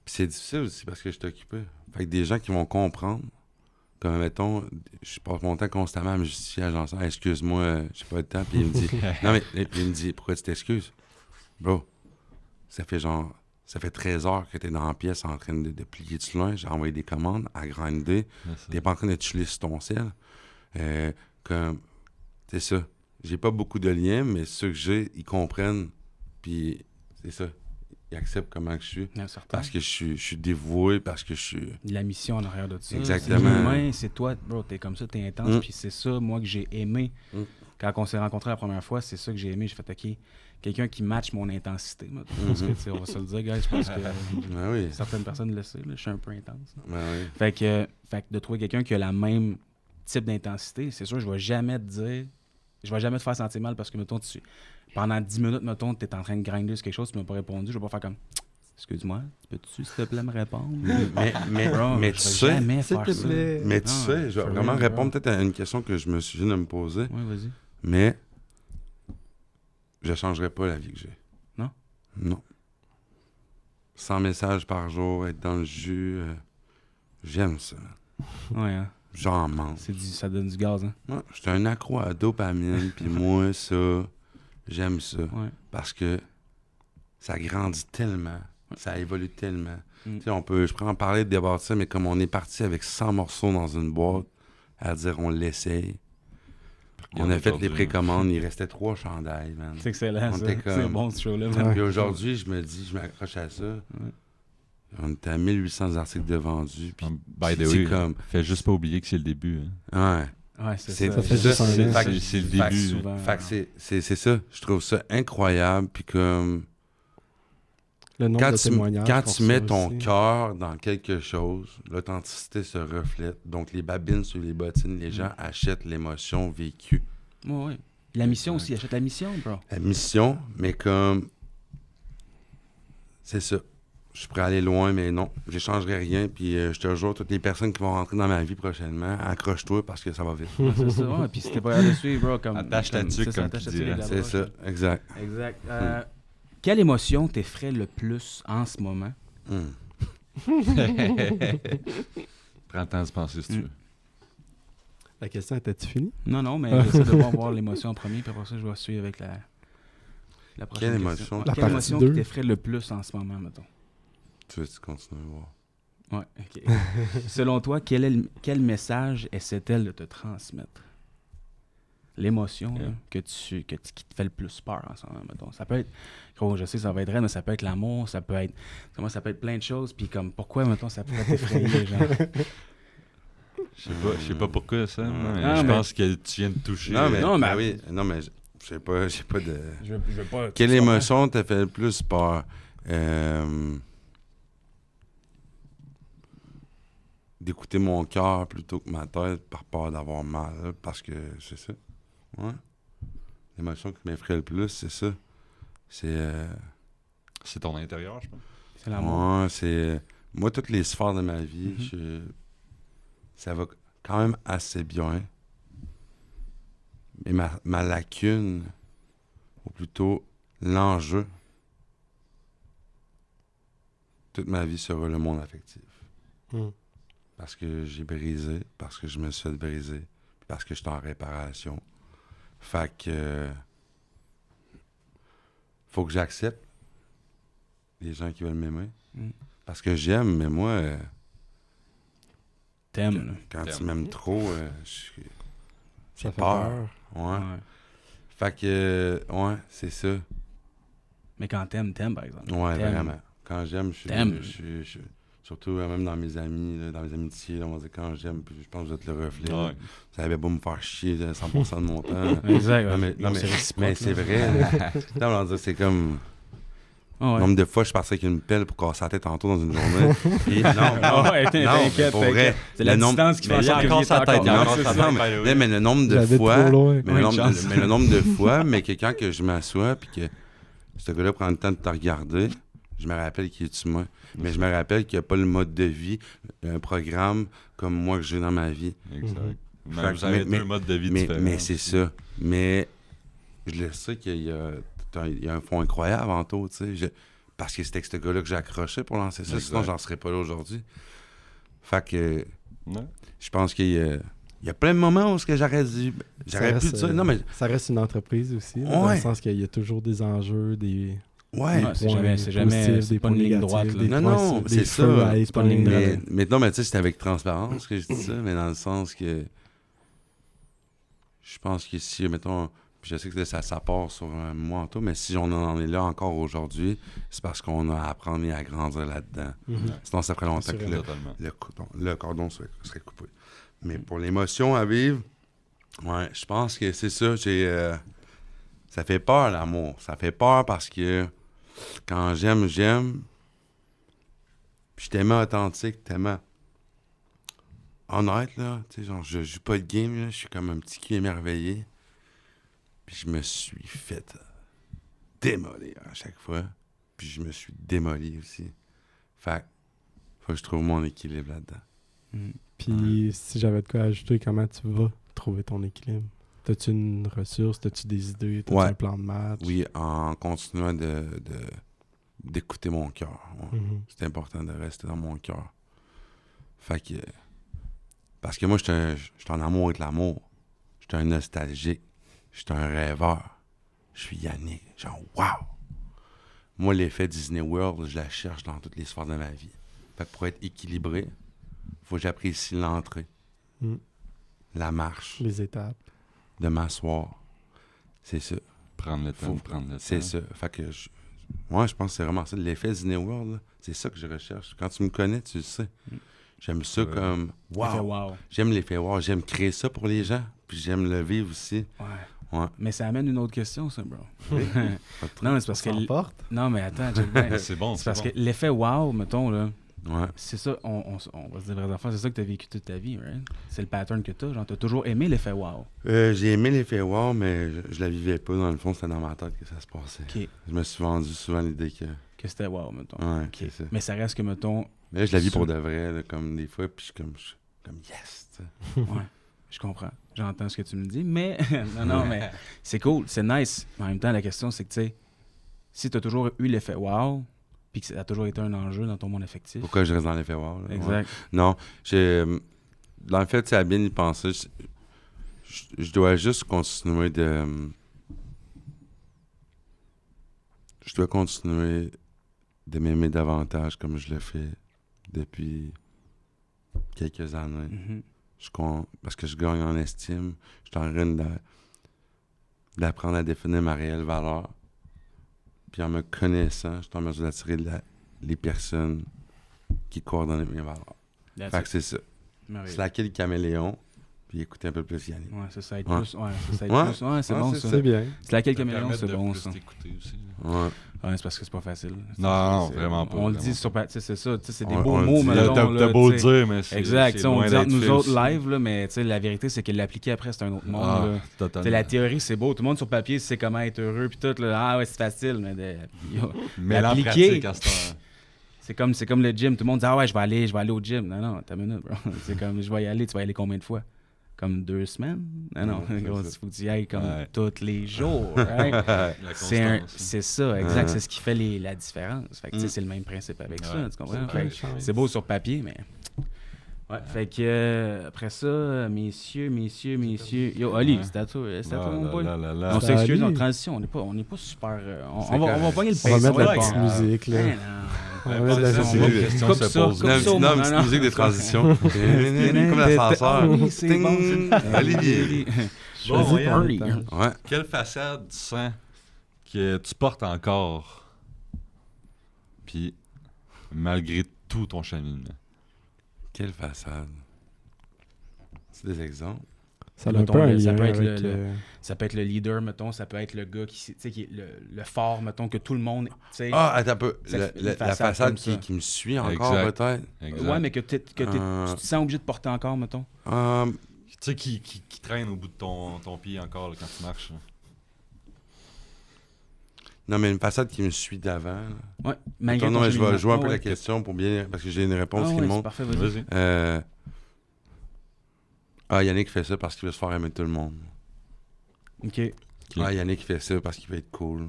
Puis c'est difficile aussi parce que je suis occupé. Fait que des gens qui vont comprendre, comme mettons, je passe mon temps constamment à me justifier à Jean-Pierre, excuse-moi, j'ai pas le temps, puis il me dit, non mais, il me dit, pourquoi tu t'excuses? Bro, ça fait 13 heures que t'es dans la pièce en train de plier du linge, à envoyer des commandes, à grinder, t'es pas en train de chiller sur ton ciel. Comme, c'est ça. J'ai pas beaucoup de liens, mais ceux que j'ai, ils comprennent, puis c'est ça. Ils acceptent comment que je suis. Non, certain. Parce que je suis dévoué, parce que je suis... La mission en arrière de ça. Exactement. C'est l'humain, c'est toi, bro, t'es comme ça, t'es intense, puis c'est ça, moi, que j'ai aimé. Quand on s'est rencontrés la première fois, c'est ça que j'ai aimé. J'ai fait, OK, quelqu'un qui match mon intensité. Parce que, tu sais, on va se le dire, guys, je pense que Ben oui. certaines personnes le savent, là, je suis un peu intense. Ben oui. Fait que de trouver quelqu'un qui a la même type d'intensité, c'est sûr, je vais jamais te dire, je vais jamais te faire sentir mal parce que, mettons, pendant 10 minutes, mettons, tu es en train de grinder sur quelque chose, tu m'as pas répondu, je vais pas faire comme, excuse-moi, peux-tu, s'il te plaît, me répondre? Bro, mais je tu vais sais, jamais s'il faire te ça. plaît. mais tu Non, sais, je vais for vraiment real, répondre bro. peut-être à une question que je me suis de me poser, Ouais, vas-y. mais je changerais pas la vie que j'ai. Non? Non. 100 messages par jour, être dans le jus, j'aime ça. Ouais, hein. J'en manque. Ça donne du gaz, hein. Ouais, je suis un accro à dopamine, puis moi, ça, j'aime ça. Ouais. Parce que ça grandit tellement, ça évolue tellement. Mm. Tu sais, je pourrais en parler de débattre ça, mais comme on est parti avec 100 morceaux dans une boîte, à dire on l'essaye, on a fait les précommandes, il restait 3 chandails, man. C'est excellent, On ça. était C'est comme- bon, ce show-là. Ouais. Puis aujourd'hui, je me dis, je m'accroche à ça. On était à 1800 articles de vendus. Puis By the c'est way, comme... fais juste pas oublier que c'est le début. Hein. Ouais. Ouais, c'est C'est ça. fait juste un c'est- an. fait que- C'est le fait que début. souvent. Fait que c'est ça. Je trouve ça incroyable. Puis comme... Le nombre Quand de témoignages. quand pour tu ça mets ton aussi. cœur dans quelque chose, l'authenticité se reflète. Donc, les babines sur les bottines, les gens achètent l'émotion vécue. Ouais, ouais. La mission aussi, achète la mission, bro. La mission, mais comme... C'est ça. Je suis prêt à aller loin, mais non. Je n'échangerai rien. Puis je te jure, toutes les personnes qui vont rentrer dans ma vie prochainement, accroche-toi parce que ça va vite. C'est ça, ouais. Puis si t'es pas capable de suivre, bro, comme... Attache ta tuque, c'est ça, comme attache tu ta tuque dirais. avec la C'est broche, ça, là. exact. Exact. Quelle émotion t'effraie le plus en ce moment? Prends le temps de se penser si tu veux. La question était-tu finie? Non, mais j'essaie de voir l'émotion en premier, puis après ça, je vais suivre avec la... La prochaine Quelle question. émotion? Ouais, La quelle partie émotion 2. qui t'effraie le plus en ce moment, mettons? Tu veux continuer à voir? Ouais, OK. Selon toi, quel message essaie-t-elle de te transmettre? L'émotion là, qui te fait le plus peur en ce moment, mettons. Ça peut être, gros, je sais, ça va être vrai, mais ça peut être l'amour, ça peut être plein de choses, puis comme, pourquoi, mettons, ça pourrait t'effrayer, genre? Je sais pas pourquoi ça, mais Non, je mais- pense que tu viens de toucher. Non, mais, Non, mais- oui. Non, mais j'ai pas de... Je veux pas... Quelle émotion t'a fait le plus peur? D'écouter mon cœur plutôt que ma tête par peur d'avoir mal. Parce que c'est ça. Ouais. L'émotion qui m'effraie le plus, c'est ça. C'est ton intérieur, je pense. C'est l'amour. Ouais, c'est... Moi, toutes les sphères de ma vie, ça va quand même assez bien. Mais ma lacune, ou plutôt l'enjeu, toute ma vie sera le monde affectif. Parce que j'ai brisé, parce que je me suis fait briser, parce que je suis en réparation. Fait que... faut que j'accepte les gens qui veulent m'aimer. Parce que j'aime, mais moi... T'aimes, là. Quand tu T'aimes. m'aimes trop, Ça j'ai fait peur. Ouais. Ouais. Fait que, ouais, c'est ça. Mais quand t'aimes, par exemple. Ouais, T'aimes. vraiment. Quand j'aime, T'aimes. surtout même dans mes amis, là, dans mes amitiés, là, on va dire quand j'aime, puis je pense que vous êtes le reflet. là. Ouais. Ça avait beau me faire chier 100% de mon temps. Exact. Non, ouais. mais C'est réciproque, mais c'est là. vrai. là. Non, on va dire, c'est comme... Ah ouais. Nombre de fois, je partais avec une pelle pour casser la tête tantôt dans une journée. Puis, non, Ah ouais, non, mais t'inquiète, pour vrai, t'inquiète. C'est la le nombre- distance qui fait mais en il y a sorte que encore vous sa êtes tête, il y a encore- encore c'est sa ça. tête. Non, by the way. mais le nombre de J'avais fois... trop loin. Mais, Ouais, une chance. le nombre de fois, mais quelqu'un que je m'assois puis que ce gars-là prend le temps de te regarder, je me rappelle qu'il est humain. Mais je me rappelle qu'il n'y a pas le mode de vie, un programme comme moi que j'ai dans ma vie. Exact. Fait Mais que- vous avez mais- deux modes de vie Mais, différents. mais c'est ça. Mais je le sais qu'il y a un fond incroyable en tout, tu sais. Parce que c'était avec ce gars-là que j'ai accroché pour lancer ça, Exact. sinon j'en serais pas là aujourd'hui. Fait que Ouais. je pense qu'il y a plein de moments où ce que j'aurais pu dire. Non, mais Ça reste une entreprise aussi, là, dans Ouais. le sens qu'il y a toujours des enjeux, des ouais. Ouais, c'est points jamais, positifs, c'est des pas points une ligne négatifs, droite, là. des Non, points- non, des c'est feux ça. à C'est pas une ligne éteindre. droite. Mais non, mais tu sais, c'était avec transparence que je dis ça, mais dans le sens que je pense que si, mettons, puis je sais que ça part sur moi en tout, mais si on en est là encore aujourd'hui, c'est parce qu'on a à apprendre et à grandir là-dedans. Sinon, ça ferait longtemps que Assurément. Totalement. le cordon serait coupé. Mais pour l'émotion à vivre, ouais, je pense que c'est ça. Ça fait peur, l'amour. Ça fait peur parce que quand j'aime. Puis je t'aimais authentique, tellement honnête, là. Tu sais, genre, je joue pas de game, là. Je suis comme un petit cul émerveillé. Puis je me suis fait démolir à chaque fois. Puis je me suis démoli aussi. Fait que faut que je trouve mon équilibre là-dedans. Puis si j'avais de quoi ajouter, comment tu vas trouver ton équilibre? T'as-tu une ressource? T'as-tu des idées? T'as-tu Ouais. un plan de match? Oui, en continuant d'écouter mon cœur. Ouais. C'est important de rester dans mon cœur. Fait que... Parce que moi, je suis en amour avec l'amour. Je suis un nostalgique. Je suis un rêveur. Je suis Yannick. Genre, wow! Moi, l'effet Disney World, je la cherche dans toutes les sphères de ma vie. Fait que pour être équilibré, faut que j'apprécie l'entrée, Mm. la marche, Les étapes. de m'asseoir. C'est ça. Prendre le temps, Faut- prendre le temps. C'est ça. Fait que moi, je pense que c'est vraiment ça. L'effet Disney World, là, c'est ça que je recherche. Quand tu me connais, tu le sais. J'aime ça Ouais. comme Wow. wow. Wow. J'aime l'effet wow. J'aime créer ça pour les gens. Puis j'aime le vivre aussi. Ouais. Ouais. Mais ça amène une autre question, ça, bro. Pas de trouble. Non, mais c'est parce que... S'emporte? Non, mais attends, check bien. C'est bon, C'est c'est parce bon. que l'effet wow, mettons, là, Ouais. c'est ça, on va se dire vraies affaires, c'est ça que t'as vécu toute ta vie, right? C'est le pattern que t'as, genre, t'as toujours aimé l'effet wow. J'ai aimé l'effet wow, mais je la vivais pas. Dans le fond, c'était dans ma tête que ça se passait. OK. Je me suis vendu souvent l'idée que... Que c'était wow, mettons. Ouais, OK. c'est ça. Mais ça reste que, mettons, Mais là, je la vis Sur- pour de vrai, là, comme des fois. Puis je suis comme yes, tu sais. ouais, je comprends. J'entends ce que tu me dis, mais... non, mais c'est cool, c'est nice. Mais en même temps, la question, c'est que, tu sais, si t'as toujours eu l'effet wow, puis que ça a toujours été un enjeu dans ton monde affectif... Pourquoi je reste dans l'effet wow? Là? Ouais. Exact. Non, dans le fait, c'est à bien y penser. Je dois juste continuer de je dois continuer de m'aimer davantage comme je le fais depuis quelques années. Parce que je gagne en estime. Je suis en train d'apprendre à définir ma réelle valeur. Puis en me connaissant, je suis en mesure d'attirer les personnes qui coordonnent mes valeurs. Fait que c'est ça. C'est laquelle le caméléon, puis écouter un peu plus Yannick. Ouais, ça aide Ouais. plus. Ouais, ça aide Ouais. plus. Ouais, c'est bon, ça. C'est bien. C'est laquelle Ça caméléon, permet c'est de bon, plus ça. t'écouter aussi. Ouais. Ouais, c'est parce que c'est pas facile. Non, C'est- vraiment pas. On le vraiment dit sur tu sais, c'est ça. Tu sais, c'est des On- beaux on le mots, dit. mais T'as beau le dire, mais c'est. Exact, tu c'est sais, on loin le dit entre d'être nous fait autres aussi. live, là, mais tu sais, la vérité, c'est que l'appliquer après, c'est un autre monde. Ah, là. Tu sais, totalement. la théorie, c'est beau. Tout le monde sur papier sait comment être heureux, puis tout. Là, ah ouais, c'est facile, mais Mais l'appliquer- l'appliquer à ce temps. c'est comme le gym. Tout le monde dit ah ouais, je vais aller au gym. Non, t'as une minute, bro. C'est comme je vais y aller. Tu vas y aller combien de fois? Comme 2 semaines? Non, Ouais, gros, c'est il faut que tu y ailles comme Ouais. tous les jours. Right? La constance. C'est ça, exact. Ouais. C'est ce qui fait la différence. Fait que, tu sais, c'est le même principe avec ça, Ouais. tu comprends? Ouais, Fait que c'est beau sur papier, mais... Ouais, fait que après ça, messieurs... Yo, Oli, Ouais. c'est à toi, Ah, mon boy. là. On C'est s'excuse Ali. en transition, on n'est pas super... on C'est va correct. pogner le On va pace. mettre la va petite grave. musique, là. Hein, On va Ouais, mettre la c'est musique. ça, musique. la question Coupe se ça, pose. coupe Non, ça, non, non, une petite non. musique de transition. Comme l'ascenseur. Ah oui, c'est Ting. bon. Olivier. Bon, voyons. Ouais. Quelle façade tu sens que tu portes encore, puis malgré tout ton cheminement? Quelle façade. C'est des exemples. Ça a un Mettons, peu un ça lien peut être avec... Ça peut être le leader, mettons, ça peut être le gars qui est le fort, mettons, que tout le monde, tu sais. Ah, attends un peu. Ça fait une La façade façade comme ça. qui me suit encore, Exact. peut-être. Exact. Ouais, mais que tu te sens obligé de porter encore, mettons. Tu sais, qui traîne au bout de ton pied encore là, quand tu marches. Là. Non, mais une façade qui me suit d'avant. là. Ouais, malgré Attends, non, ton mais je vais cheminement. jouer un peu Ouais, la question pour bien. Parce que j'ai une réponse Ah qui ouais, monte. c'est parfait, vas-y. Yannick fait ça parce qu'il veut se faire aimer de tout le monde. OK. Yannick fait ça parce qu'il veut être cool.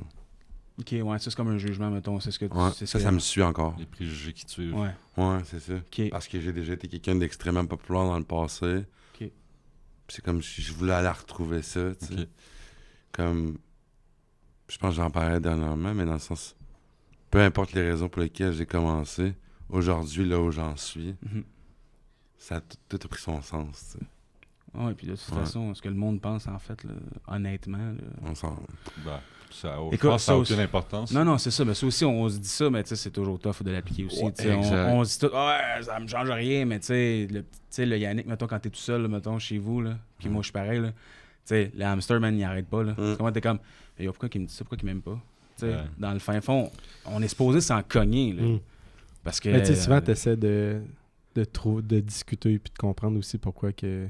OK, ouais, ça, c'est comme un jugement, mettons. C'est ce que tu... Ouais, c'est ce ça, que- ça me suit encore. Les préjugés qui tuent. Ouais, Ouais, c'est ça. OK. Parce que j'ai déjà été quelqu'un d'extrêmement populaire dans le passé. Ok. Puis c'est comme si je voulais aller retrouver ça, tu sais. Ok. Comme... Je pense que j'en parlais dernièrement, mais dans le sens... Peu importe les raisons pour lesquelles j'ai commencé, aujourd'hui, là où j'en suis, Mhm. ça a tout a pris son sens, tu sais. Ouais, puis de toute Ouais. façon, ce que le monde pense, en fait, là, honnêtement... là, On s'en... Ben, ça, je Écoute, pense que ça ça n'a aussi- aucune importance. Non, c'est ça. Mais ça aussi, on se dit ça, mais tu sais, c'est toujours tough de l'appliquer aussi. Ouais, tu sais. exact. On se dit tout, ouais, ça me change rien, mais tu sais, le Yannick, mettons, quand t'es tout seul, là, mettons, chez vous, là, puis moi, je suis pareil, là, tu sais, le hamster, man, il arrête pas, là. Comment t'es comme, yo, pourquoi il me dit ça, pourquoi il m'aime pas? Tu sais, Ouais. dans le fin fond, on est supposé s'en cogner, là. Mm. Parce que. Mais tu sais, souvent, tu essaies de discuter puis de comprendre aussi pourquoi que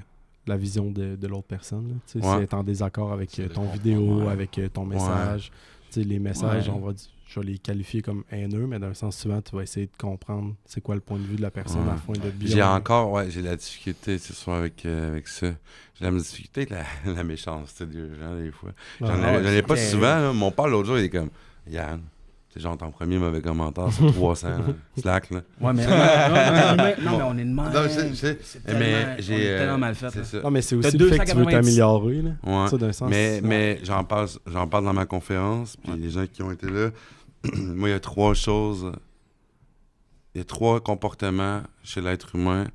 la vision de l'autre personne. Là. Tu sais, Ouais. si elle est en désaccord avec C'est ton de vidéo, comprendre, ouais. avec ton message. Tu sais, les messages, Ouais. je vais les qualifier comme haineux, mais d'un sens, souvent, tu vas essayer de comprendre c'est quoi le point de vue de la personne Ouais. afin de bien... J'ai encore, j'ai la difficulté, c'est sûr, avec ça. J'ai la difficulté avec la méchanceté des gens, des fois. J'en ai pas c'est- souvent, là. Mon père, l'autre jour, il est comme, Yann, c'est genre ton premier mauvais commentaire sur 300, là. Slack, là. Ouais, mais. non, mais on est de mal. Non, je sais, C'est mais tellement- j'ai, on est tellement mal fait. c'est là. ça. Non, mais c'est T'as aussi le fait que tu veux 290. t'améliorer, là. Ouais. Ça, d'un sens. Mais j'en parle dans ma conférence, puis les gens qui ont été là, moi, il y a 3 choses. Il y a 3 comportements chez l'être humain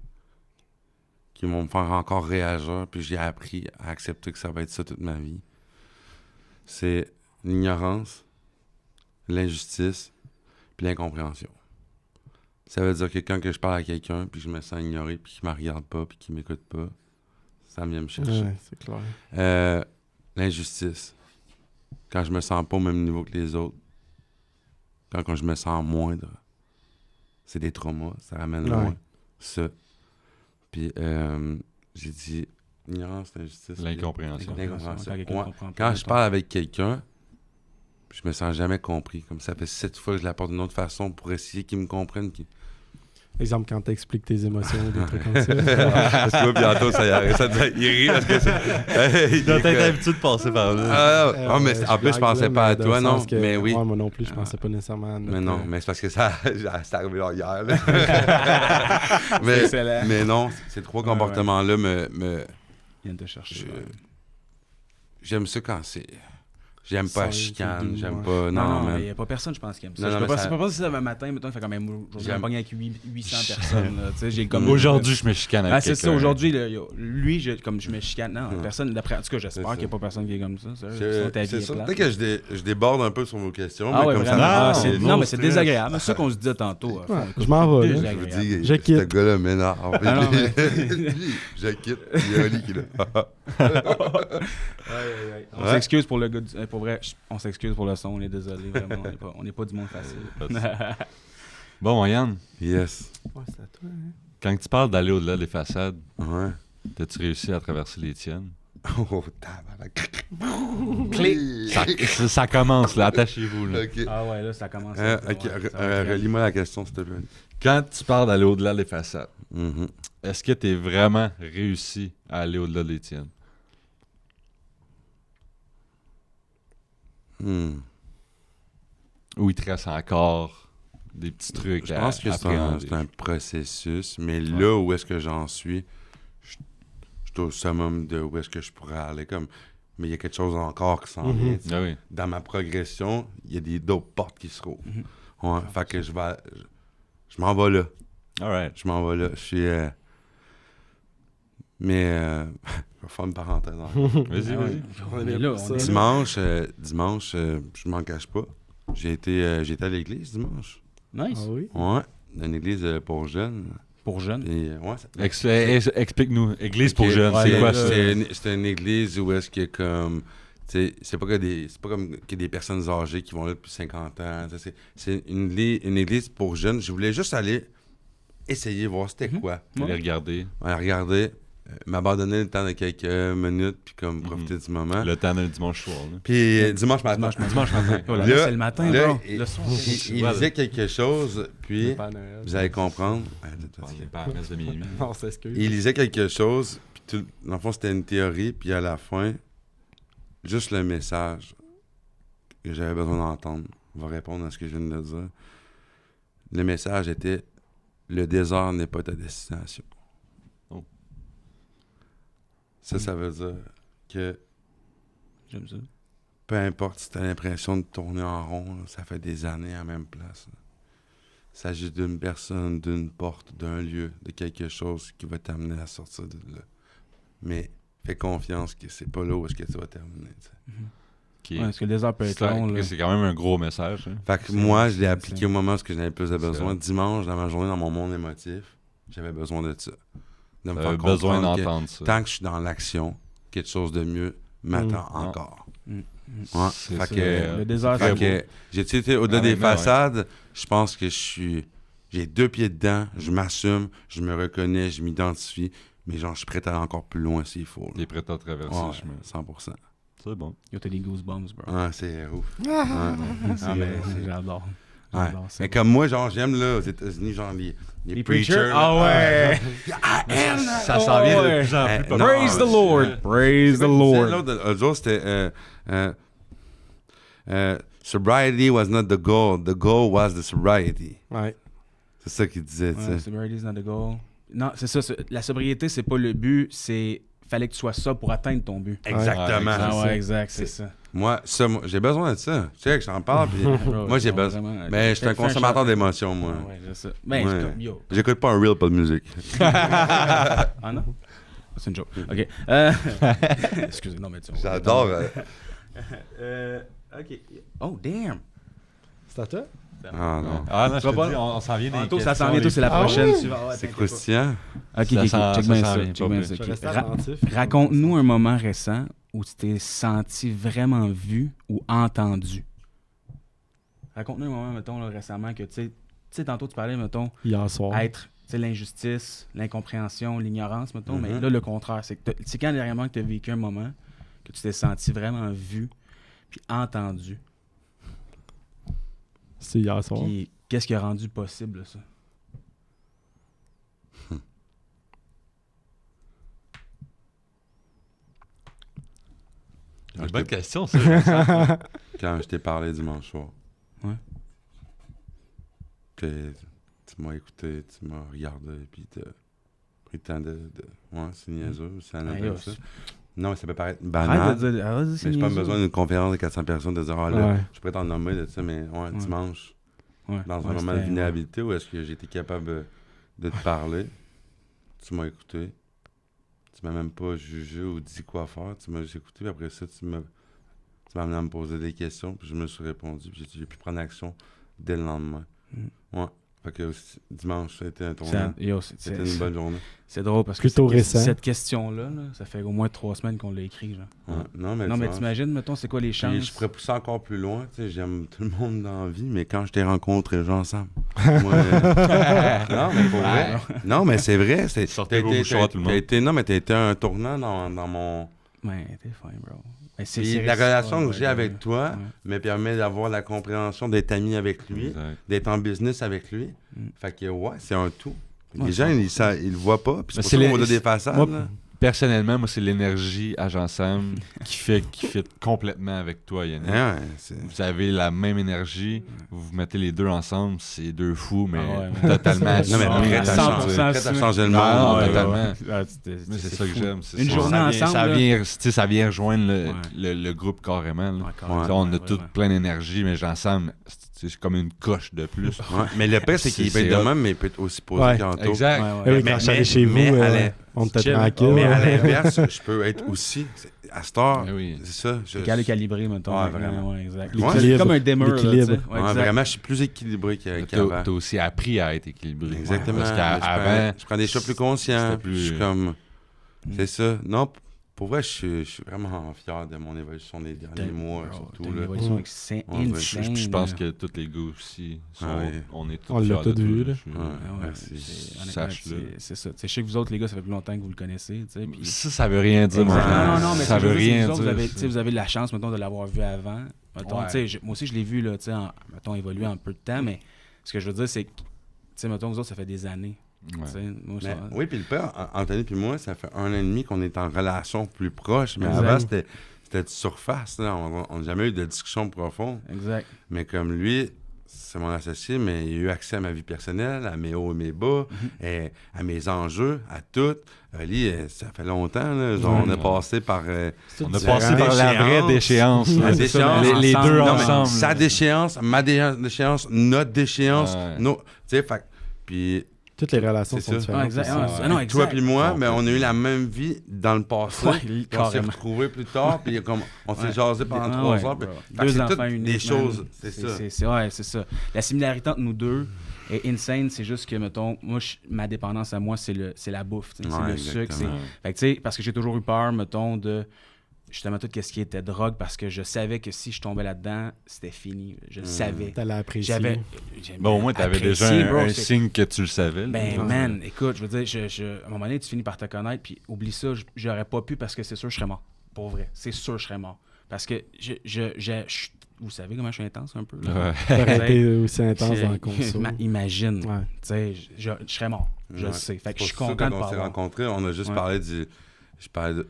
qui vont me faire encore réagir, puis j'ai appris à accepter que ça va être ça toute ma vie. C'est l'ignorance, l'injustice, puis l'incompréhension. Ça veut dire que quand que je parle à quelqu'un, puis je me sens ignoré, puis qu'il me regarde pas, puis qu'il m'écoute pas, ça vient me chercher. Ouais, c'est clair. L'injustice. Quand je me sens pas au même niveau que les autres. Quand je me sens moindre. C'est des traumas. Ça ramène Ouais. loin. Ça. Puis, j'ai dit ignorance, l'injustice. L'incompréhension. L'incompréhension. Quand quelqu'un Ouais. comprend pas, Quand je mettons. parle avec quelqu'un, je me sens jamais compris. Comme ça fait 7 fois que je l'apporte d'une autre façon pour essayer qu'ils me comprennent. Exemple, quand tu expliques tes émotions, des trucs comme ça. Parce que moi, bientôt, ça y arrive. Il rit parce que ça. Il doit être habitué de passer par là. Mais en plus, je pensais pas à dans toi, le non. sens que- Mais oui. Ouais, moi non plus, je pensais pas nécessairement à Mais notre, non, mais c'est parce que ça c'est arrivé là hier. Là. mais, excellent. mais non, ces 3 Ouais, comportements-là me Il vient de te chercher. j'aime ça quand c'est. J'aime pas la Sans chicane, doux, j'aime ouais. pas... Non, man. il n'y a pas personne, je pense, qui aime ça. Non, Je non, peux mais pas, ça- c'est pas si ça va un matin, mettons, il fait quand même aujourd'hui, J'aime. on pogné avec 800 personnes. Là, tu sais, j'ai comme Aujourd'hui, je me chicane avec Ah, c'est ça, quelqu'un. aujourd'hui, là, lui, comme je me chicane. Non, Ouais. personne, d'après, en tout cas, j'espère C'est qu'il n'y a pas personne qui est comme ça. Je- Sinon, ta vie C'est est ça. plate. Peut-être que je déborde un peu sur vos questions, Ah mais ouais, comme vraiment. ça... Ah, c'est- non, non, mais c'est stress. désagréable. C'est ça qu'on se disait tantôt. Ouais, je m'en vais, là. Je vous dis, Je ce quitte. gars-là m'énerve. Ah non, mais- Je quitte. Il y a Oli qui est là. On Ouais. s'excuse pour le gars. Pour vrai, on s'excuse pour le son. On est désolé, vraiment. On n'est pas du monde facile. Bon, Yann, Yes. Ouais, c'est à toi, hein. quand tu parles d'aller au-delà des façades, Ouais. t'as-tu réussi à traverser les tiennes? Oh, tabarnak. Ça commence, là. Attachez-vous, là. OK. Ah ouais, là, ça commence. Ok, ouais, ça va être relis-moi la question, s'il te plaît. Quand tu parles d'aller au-delà des façades, Mhm. est-ce que t'es vraiment réussi à aller au-delà des tiennes? Hmm. Ou il te reste encore des petits trucs Je à pense que appréhender? c'est un processus, mais là où est-ce que j'en suis, je suis au summum de où est-ce que je pourrais aller. Mais il y a quelque chose encore qui s'en vient. tu sais. Ah oui. Dans ma progression, il y a d'autres portes qui se rouvrent. Ouais, fait que je m'en vais là. All right. Je m'en vais là. Je suis... je vais faire une parenthèse encore. Vas-y, Ah ouais. vas-y. On est là, on est là. Dimanche, je m'en cache pas. J'ai été à l'église dimanche. Nice. Ah oui? Ouais, une église pour jeunes. Pour jeunes. Et, ouais, Explique-nous. Église pour Ok, jeunes, ouais, c'est là, quoi là, ça? C'est une église où est-ce que comme... tu sais, c'est pas comme que des personnes âgées qui vont là depuis 50 ans. Tu sais, c'est une église pour jeunes. Je voulais juste aller essayer, voir c'était quoi. Allez regarder. Ouais, regarder, m'abandonner le temps de quelques minutes, puis comme profiter du moment. Le temps d'un dimanche soir. Là. Puis dimanche matin. Dimanche matin. Oh là Là, là, c'est le matin, là, bro. il- Le soir. Il disait quelque chose, puis Pas Noël. vous allez comprendre. On n'est pas à la messe de minuit. On s'excuse. Il lisait quelque chose, puis dans le fond, c'était une théorie, puis à la fin, juste le message que j'avais besoin d'entendre va répondre à ce que je viens de dire. Le message était « Le désert n'est pas ta destination. Oh. » Ça veut dire que J'aime ça. peu importe si tu as l'impression de tourner en rond, là, ça fait des années à la même place. Là. Il s'agit d'une personne, d'une porte, d'un lieu, de quelque chose qui va t'amener à sortir de là. Mais fais confiance que c'est pas là où est-ce que tu vas terminer. Tu sais. Ok. Ouais, parce que le désert peut être long. là. C'est quand même un gros message. Hein. Fait que C'est- moi, je l'ai c'est- appliqué au moment où j'avais plus de besoin. ça. Dimanche, dans ma journée, dans mon monde émotif, j'avais besoin de ça. De me T'avais faire besoin comprendre que d'entendre ça. tant que je suis dans l'action, quelque chose de mieux m'attend Mm. encore. Mm. Ouais. C'est Fait ça. que... Le désert, Fait c'est que j'ai été au-delà des Honnêtement, ouais. façades. Je pense que j'ai 2 pieds dedans. Je m'assume, je me reconnais, je m'identifie. Mais genre, je suis prêt à aller encore plus loin s'il faut. Il est prêt à traverser Ouais, le chemin. 100%. C'est bon. Yo, t'as des goosebumps, bro. Ah, c'est ouf. Ah, mais c'est- j'adore. Ouais. J'adore ça. Mais comme moi, genre, j'aime là aux États-Unis, genre les preachers. Ah ouais! Ça s'en vient ouais. de plus en Eh, plus. non, populaire. Praise the Lord! Praise the Lord! L'autre jour, c'était sobriety was not the goal was the sobriety. Ouais. C'est ça qu'il disait, tu Ouais, sais. sobriety is not the goal. Non, c'est ça. La sobriété, c'est pas le but, c'est fallait que tu sois ça pour atteindre ton but. Exactement. Ouais, Ah ça. ouais, exact, c'est ça. Moi, j'ai besoin de ça. Tu sais que j'en parle, puis moi, j'ai besoin. Vraiment, Mais je suis un fais consommateur shot. d'émotions, moi. Ah ouais, je sais. Mais Ouais. c'est comme, yo. J'écoute pas un reel, pas de musique. Ah non? C'est une joke. OK. Excusez, non, mais tu J'adore. OK. Oh, damn. C'est à toi? Ah non. Ah non, je Tu vas te pas- dis, on s'en vient des Tantôt, ça questions, s'en vient, les c'est la Ah prochaine. ouais? Tu vas- ouais, C'est t'inquiète croustillant. pas. OK, Ça OK, s'en- check ça bien s'en ça. vient, Check pas bien pire. ça. Je OK. reste attentif. Raconte-nous un moment récent où tu t'es senti vraiment vu ou entendu. Raconte-nous un moment, mettons, là, récemment que, tu sais, tantôt, tu parlais, mettons, Hier soir. être, tu sais, l'injustice, l'incompréhension, l'ignorance, mettons, mais Mhm. là, le contraire. C'est quand dernièrement que tu as vécu un moment que tu t'es senti vraiment vu puis entendu. C'est hier soir. Puis qu'est-ce qui a rendu possible ça? C'est une bonne question, ça. Quand je t'ai parlé dimanche soir. Ouais. Que tu m'as écouté, tu m'as regardé, puis t'as pris le temps de... Ouais, c'est niaiseux, c'est Ah, yo, anodin, ça. Non, mais ça peut paraître Arrête banal. de dire, ah, vas-y, c'est Mais j'ai pas niaiseux. besoin d'une conférence de 400 personnes de dire, ah là, Ouais. je pourrais t'en nommer de ça, mais dimanche, Ouais. dans un Ouais, moment de c'était- vulnérabilité, où est-ce que j'ai été capable de te parler, tu m'as écouté, tu m'as même pas jugé ou dit quoi faire, tu m'as juste écouté, puis après ça, tu m'as amené à me poser des questions, puis je me suis répondu, puis j'ai pu prendre action dès le lendemain. Ouais. Fait que dimanche, ça a été un tournant. C'était une bonne journée. C'est drôle parce que Plutôt récent. cette question-là, là, ça fait au moins 3 semaines qu'on l'a écrit. Genre. Ouais. Non, mais Non, mais t'imagines, mettons, c'est quoi les puis chances? je pourrais pousser encore plus loin, tu sais, j'aime tout le monde dans la vie, mais quand je t'ai rencontré, Jean-Sam, moi, non, mais pour vrai, non, mais c'est vrai, Sortez vos mouchoirs, tout le monde. non, mais t'as été un tournant dans mon... Ouais, t'es fin, bro. Mais Puis la relation que j'ai avec ouais. toi me permet d'avoir la compréhension d'être ami avec lui, Exact. d'être en business avec lui. Fait que ouais, c'est un tout. Ouais, Les gens, ils le voient pas, puis c'est Mais pour c'est ça qu'on les- a des façades. moi, là. Personnellement, moi, c'est l'énergie à Jean-Sam qui fit complètement avec toi, Yannick. Ouais, c'est... Vous avez la même énergie, vous mettez les deux ensemble, c'est deux fous, mais Ah ouais, mais- totalement Non, mais assumés. prêt à 100% changer, prêt à assumé. changer le Non, monde. non, Ouais, totalement. ouais. Mais c'est ça que fou. j'aime. c'est Une ça. journée Ça vient- ensemble, Ça là. vient, tu sais, ça vient rejoindre Ouais. le groupe carrément. là. Ouais, carrément, Tu sais, on a ouais, tous vraiment. plein d'énergie, mais Jean-Sam, c'est comme une coche de plus. Ouais, mais le pire, c'est qu'il peut être de même, mais il peut être aussi posé Ouais. qu'Anto. Exact. Ouais, Eh ouais. oui, Mais- quand je suis allé mais- chez vous, mais allez, on était chill. tranquille. Mais à Ouais. l'inverse, je peux être aussi. À cette heure, Eh oui. c'est ça. T'es capable de calibrer, mettons. Ouais, maintenant, vraiment. Ouais, exact. Ouais. C'est comme un dimmer, là, tu sais. L'équilibre. Ouais, Ouais, exact. vraiment, je suis plus équilibré qu'avant. T'as aussi appris à être équilibré. Exactement. Parce Mais qu'avant, je prends des choix plus conscients. c'était plus- Je suis comme. C'est ça. Non, pour vrai, je suis vraiment fier de mon évolution des derniers mois, Bro, surtout. t'as une Là. évolution Ouais. insane. je pense là. que tous les gars aussi, Ah ouais. on est tous On l'a fiers de tous vu, toi, là. je- Ouais, Ah ouais, merci. honnêtement, Sache-le. c'est ça. Tu sais, je sais que vous autres, les gars, ça fait plus longtemps que vous le connaissez. Tu sais, puis... Ça veut rien dire, mon Exact. frère. Non, mais ça ce que je veut veux dire, c'est rien que vous autres, dire. vous avez, tu sais, vous avez la chance, mettons, de l'avoir vu avant. Mettons, Ouais. tu sais, moi aussi, je l'ai vu, là, tu sais, mettons, évoluer en peu de temps, mais ce que je veux dire, c'est que, tu sais, mettons, vous autres, ça fait des années. Ouais. Tu sais, moi, Mais, ça- oui, puis le père, Anthony puis moi, ça fait 1 an et demi qu'on est en relation plus proche. Mais Exact. avant, c'était de surface. Là. On n'a jamais eu de discussion profonde. Exact. Mais comme lui, c'est mon associé, mais il a eu accès à ma vie personnelle, à mes hauts et mes bas, et à mes enjeux, à tout. Lui, ça fait longtemps. Là, genre, on a passé par... On a différent. passé par la vraie déchéance. La là. déchéance. Les ensemble. deux Non, mais ensemble. sa déchéance, ma déchéance, notre déchéance. Ouais. Tu sais, fait... Puis... Toutes les relations C'est sont ça. différentes. Ah, exact. aussi. Ah, ah, non, exact. Toi puis moi, mais on a eu la même vie dans le passé. Ouais, Puis on s'est carrément. retrouvés plus tard, puis comme on s'est Ouais. jasé pendant Ah 3 ouais, heures. puis- bro. Fait que Deux c'est enfants toutes uniques, des man. choses, c'est ça. Ouais, c'est ça. La similarité entre nous deux est insane. C'est juste que, mettons, moi, ma dépendance à moi, c'est la bouffe. Tu sais, c'est Ouais, le sucre. exactement. Fait que, tu sais, parce que j'ai toujours eu peur, mettons, de justement tout ce qui était drogue, parce que je savais que si je tombais là-dedans, c'était fini. Je le savais. T'allais apprécier. J'avais Bon, au moins, t'avais déjà apprécié, bro, un c'est- signe que tu le savais. là. Ben, Ouais. man, écoute, je veux dire, à un moment donné, tu finis par te connaître, puis oublie ça, j'aurais pas pu parce que c'est sûr que je serais mort. Pour vrai, c'est sûr que je serais mort. Parce que vous savez comment je suis intense un peu. Là? Ouais. T'aurais été aussi intense dans le Je- conso. Imagine, Ouais. tu sais, je serais mort. Je le Ouais. sais. Fait que C'est je suis pour ça, content de quand pas on s'est avoir. rencontrés, on a juste Ouais. parlé du...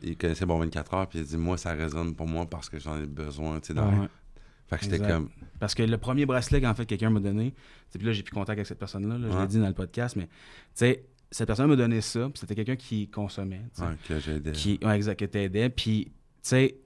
Il connaissait Bon 24 heures, puis il a dit, moi, ça résonne pour moi parce que j'en ai besoin, tu sais. dans- Ouais. Ouais. Fait que j'étais Exact. comme... Parce que le premier bracelet qu'en fait quelqu'un m'a donné, puis là j'ai plus contact avec cette personne-là, là, je Ouais. l'ai dit dans le podcast, mais tu sais, cette personne m'a donné ça, puis c'était quelqu'un qui consommait, tu sais, Ouais, que j'ai aidé. exact, qui t'aidait, puis tu sais,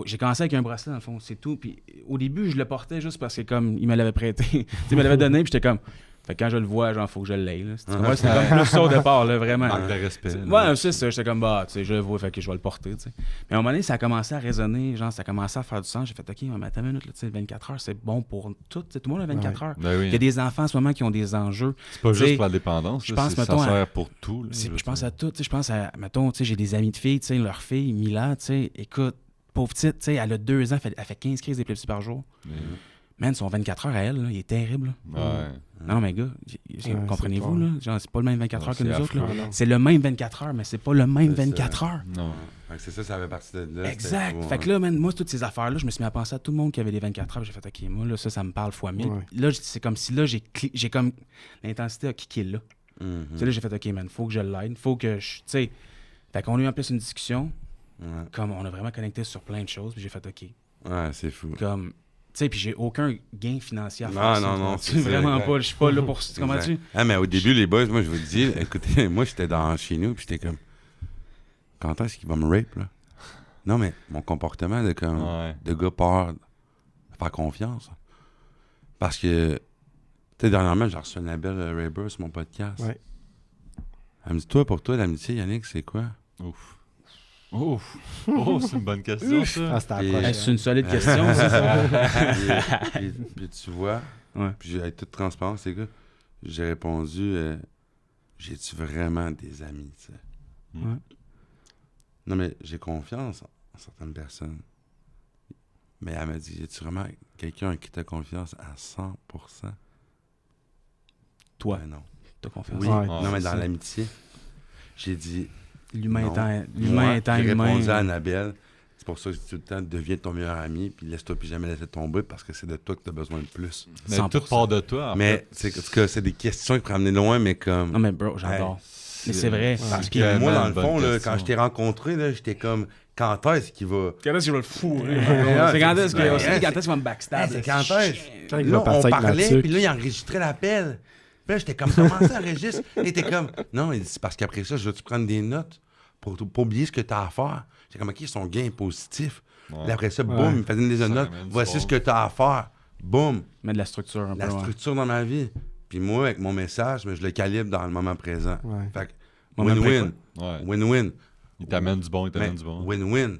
j'ai commencé avec un bracelet dans le fond, c'est tout, puis au début je le portais juste parce que comme il me l'avait prêté, tu sais, il me l'avait donné, puis j'étais comme, fait que quand je le vois, genre faut que je l'aie, là. C'était comme plus ça au départ, là, vraiment. Manque de respect. là. Ouais, c'est ça. J'étais comme, bah, tu sais, je le vois, fait que je vais le porter, tu sais. Mais à un moment donné, ça a commencé à résonner, genre, ça a commencé à faire du sens. J'ai fait, OK, mais attends une minute, là, tu sais, 24 heures, c'est bon pour tout. Tu sais, tout le monde a 24 heures. Ben oui. Il y a des enfants en ce moment qui ont des enjeux. C'est pas tu sais, juste pour la dépendance. je là, pense, ça mettons, sert pour tout. là, Je veux pense dire. à tout, tu sais, je pense à, mettons, tu sais, j'ai des amis de filles, tu sais, leur fille, Mila, tu sais, écoute, pauvre petite, tu sais, elle a 2 ans, elle fait 15 crises d'épilepsie par jour. Mais- Man, son 24 heures à elle, là, il est terrible, là. Ouais. Non, mais gars, Ouais, comprenez-vous, c'est là? Genre, c'est pas le même 24 heures que c'est nous autres, là. affreux, non. C'est le même 24 heures, mais c'est pas le même C'est ça. 24 heures. Non. Fait que c'est ça fait partie de là. Exact. c'était fou, Fait que là, man, moi, toutes ces affaires-là, je me suis mis à penser à tout le monde qui avait des 24 heures. J'ai fait, OK, moi, là, ça me parle fois 1000. Ouais. Là, c'est comme si là, j'ai comme l'intensité a kické là. Mhm. Tu sais, là, j'ai fait, OK, man, faut que je l'aide. Faut que je. Tu sais. Fait qu'on a eu en plus une discussion. Ouais. Comme on a vraiment connecté sur plein de choses. Puis j'ai fait, OK. Ouais, c'est fou. Comme. Tu sais, puis j'ai aucun gain financier à faire. Non, ça, non, non, tu c'est ça, vraiment exact. pas. Je suis pas là pour. Comment tu. Ah, mais au début, les boys, moi, je vous dis, écoutez, moi, j'étais chez nous, puis j'étais comme, quand est-ce qu'il va me rape, là? Non, mais mon comportement de gars peur de faire confiance. Parce que, tu sais, dernièrement, j'ai reçu Annabelle Rayber sur mon podcast. Ouais. Elle me dit, toi, pour toi, l'amitié, Yannick, c'est quoi? Ouf. Oh, c'est une bonne question, ça. Ah, c'était la Et- prochaine. C'est une solide question, ça. Puis tu vois, Ouais. puis avec toute transparence, les gars, j'ai répondu, j'ai-tu vraiment des amis, tu sais? Ouais. Non, mais j'ai confiance en certaines personnes. Mais elle m'a dit, y a-tu vraiment quelqu'un en qui t'as confiance à 100%? Toi, Ben non. t'as confiance. Oui, Ouais, non, mais c'est dans ça. l'amitié, j'ai dit... L'humain non. étant J'ai humain. répondu à Annabelle, c'est pour ça que je dis tout le temps, deviens ton meilleur ami, puis laisse-toi plus jamais laisser tomber, parce que c'est de toi que t'as besoin de plus. Mais 100%. tout part de toi, en Mais fait. c'est des questions qui peuvent amener loin, mais comme... Non, mais bro, j'adore. Mais c'est vrai. Parce que Tellement moi, dans une le bonne fond, là, question. quand je t'ai rencontré, là, j'étais comme, quand est-ce qu'il va... Quand est-ce que je vais le fourrer? Ouais, C'est quand est-ce c'est- que quand est-ce qu'il va me backstab? C'est quand est-ce? Quand il Là, va partir on avec parlait, Mathieu. puis là, il enregistrait l'appel. Puis là, j'étais comme, comment ça enregistre? Il était comme, non, il dit, c'est parce qu'après ça, je vais-tu prendre des notes pour pas oublier ce que t'as à faire. J'étais comme, OK, son gain est positif. Ouais. Là, après ça, Ouais. boum, il me faisait une liste de Ça notes. ramène du Voici bon. ce que t'as à faire. Boum, Mets de la structure un peu. la ouais. structure dans ma vie. Puis moi, avec mon message, mais je le calibre dans le moment présent. Ouais. Fait que, Moment win-win. Ouais. Win-win. Il t'amène du bon, il Mais t'amène du bon. win-win.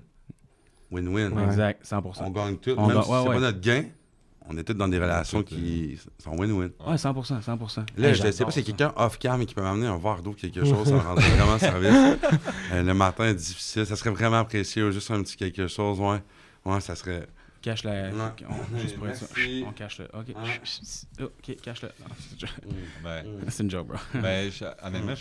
Win-win. Ouais. Exact, On 100%. gagne tout. On Même gagne- si ouais, c'est ouais. pas notre gain, on est tous dans des relations tout, qui sont win-win. Ouais, 100%, 100%. Là, Hey, je sais j'adore pas si ça. quelqu'un off-cam qui peut m'amener un verre d'eau, quelque chose, ça me rendrait vraiment service. Le matin est difficile, ça serait vraiment apprécié, juste un petit quelque chose, ouais. Ouais, ça serait... Cache la. Ouais. Juste pour être sûr. Merci. On cache le. Ok. Ouais. Ok, cache le. Non, c'est une joke. Ben, C'est une joke, bro. ben, honnêtement,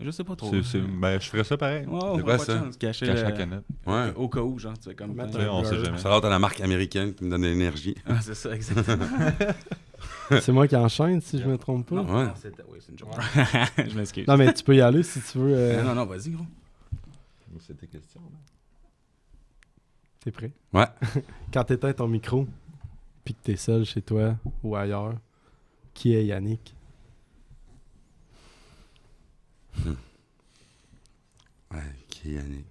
Je sais pas trop. ben, je ferais ça pareil. Wow, C'est quoi pas de ça? chance. Cacher Cacher la le. canette. Ouais. Au cas où, genre, tu sais, comme. Mettre Tu sais, on sait blur. jamais. Ça rentre à la marque américaine qui me donne de l'énergie. Ah, c'est ça, exactement. C'est moi qui enchaîne, si je me trompe pas. Non, Ouais. non, oui, c'est une joke. Je m'excuse. Non, mais tu peux y aller si tu veux. Non, non, vas-y, gros. C'est tes questions. T'es prêt? Ouais. Quand t'éteins ton micro, puis que t'es seul chez toi ou ailleurs, qui est Yannick? Ouais, qui est Yannick?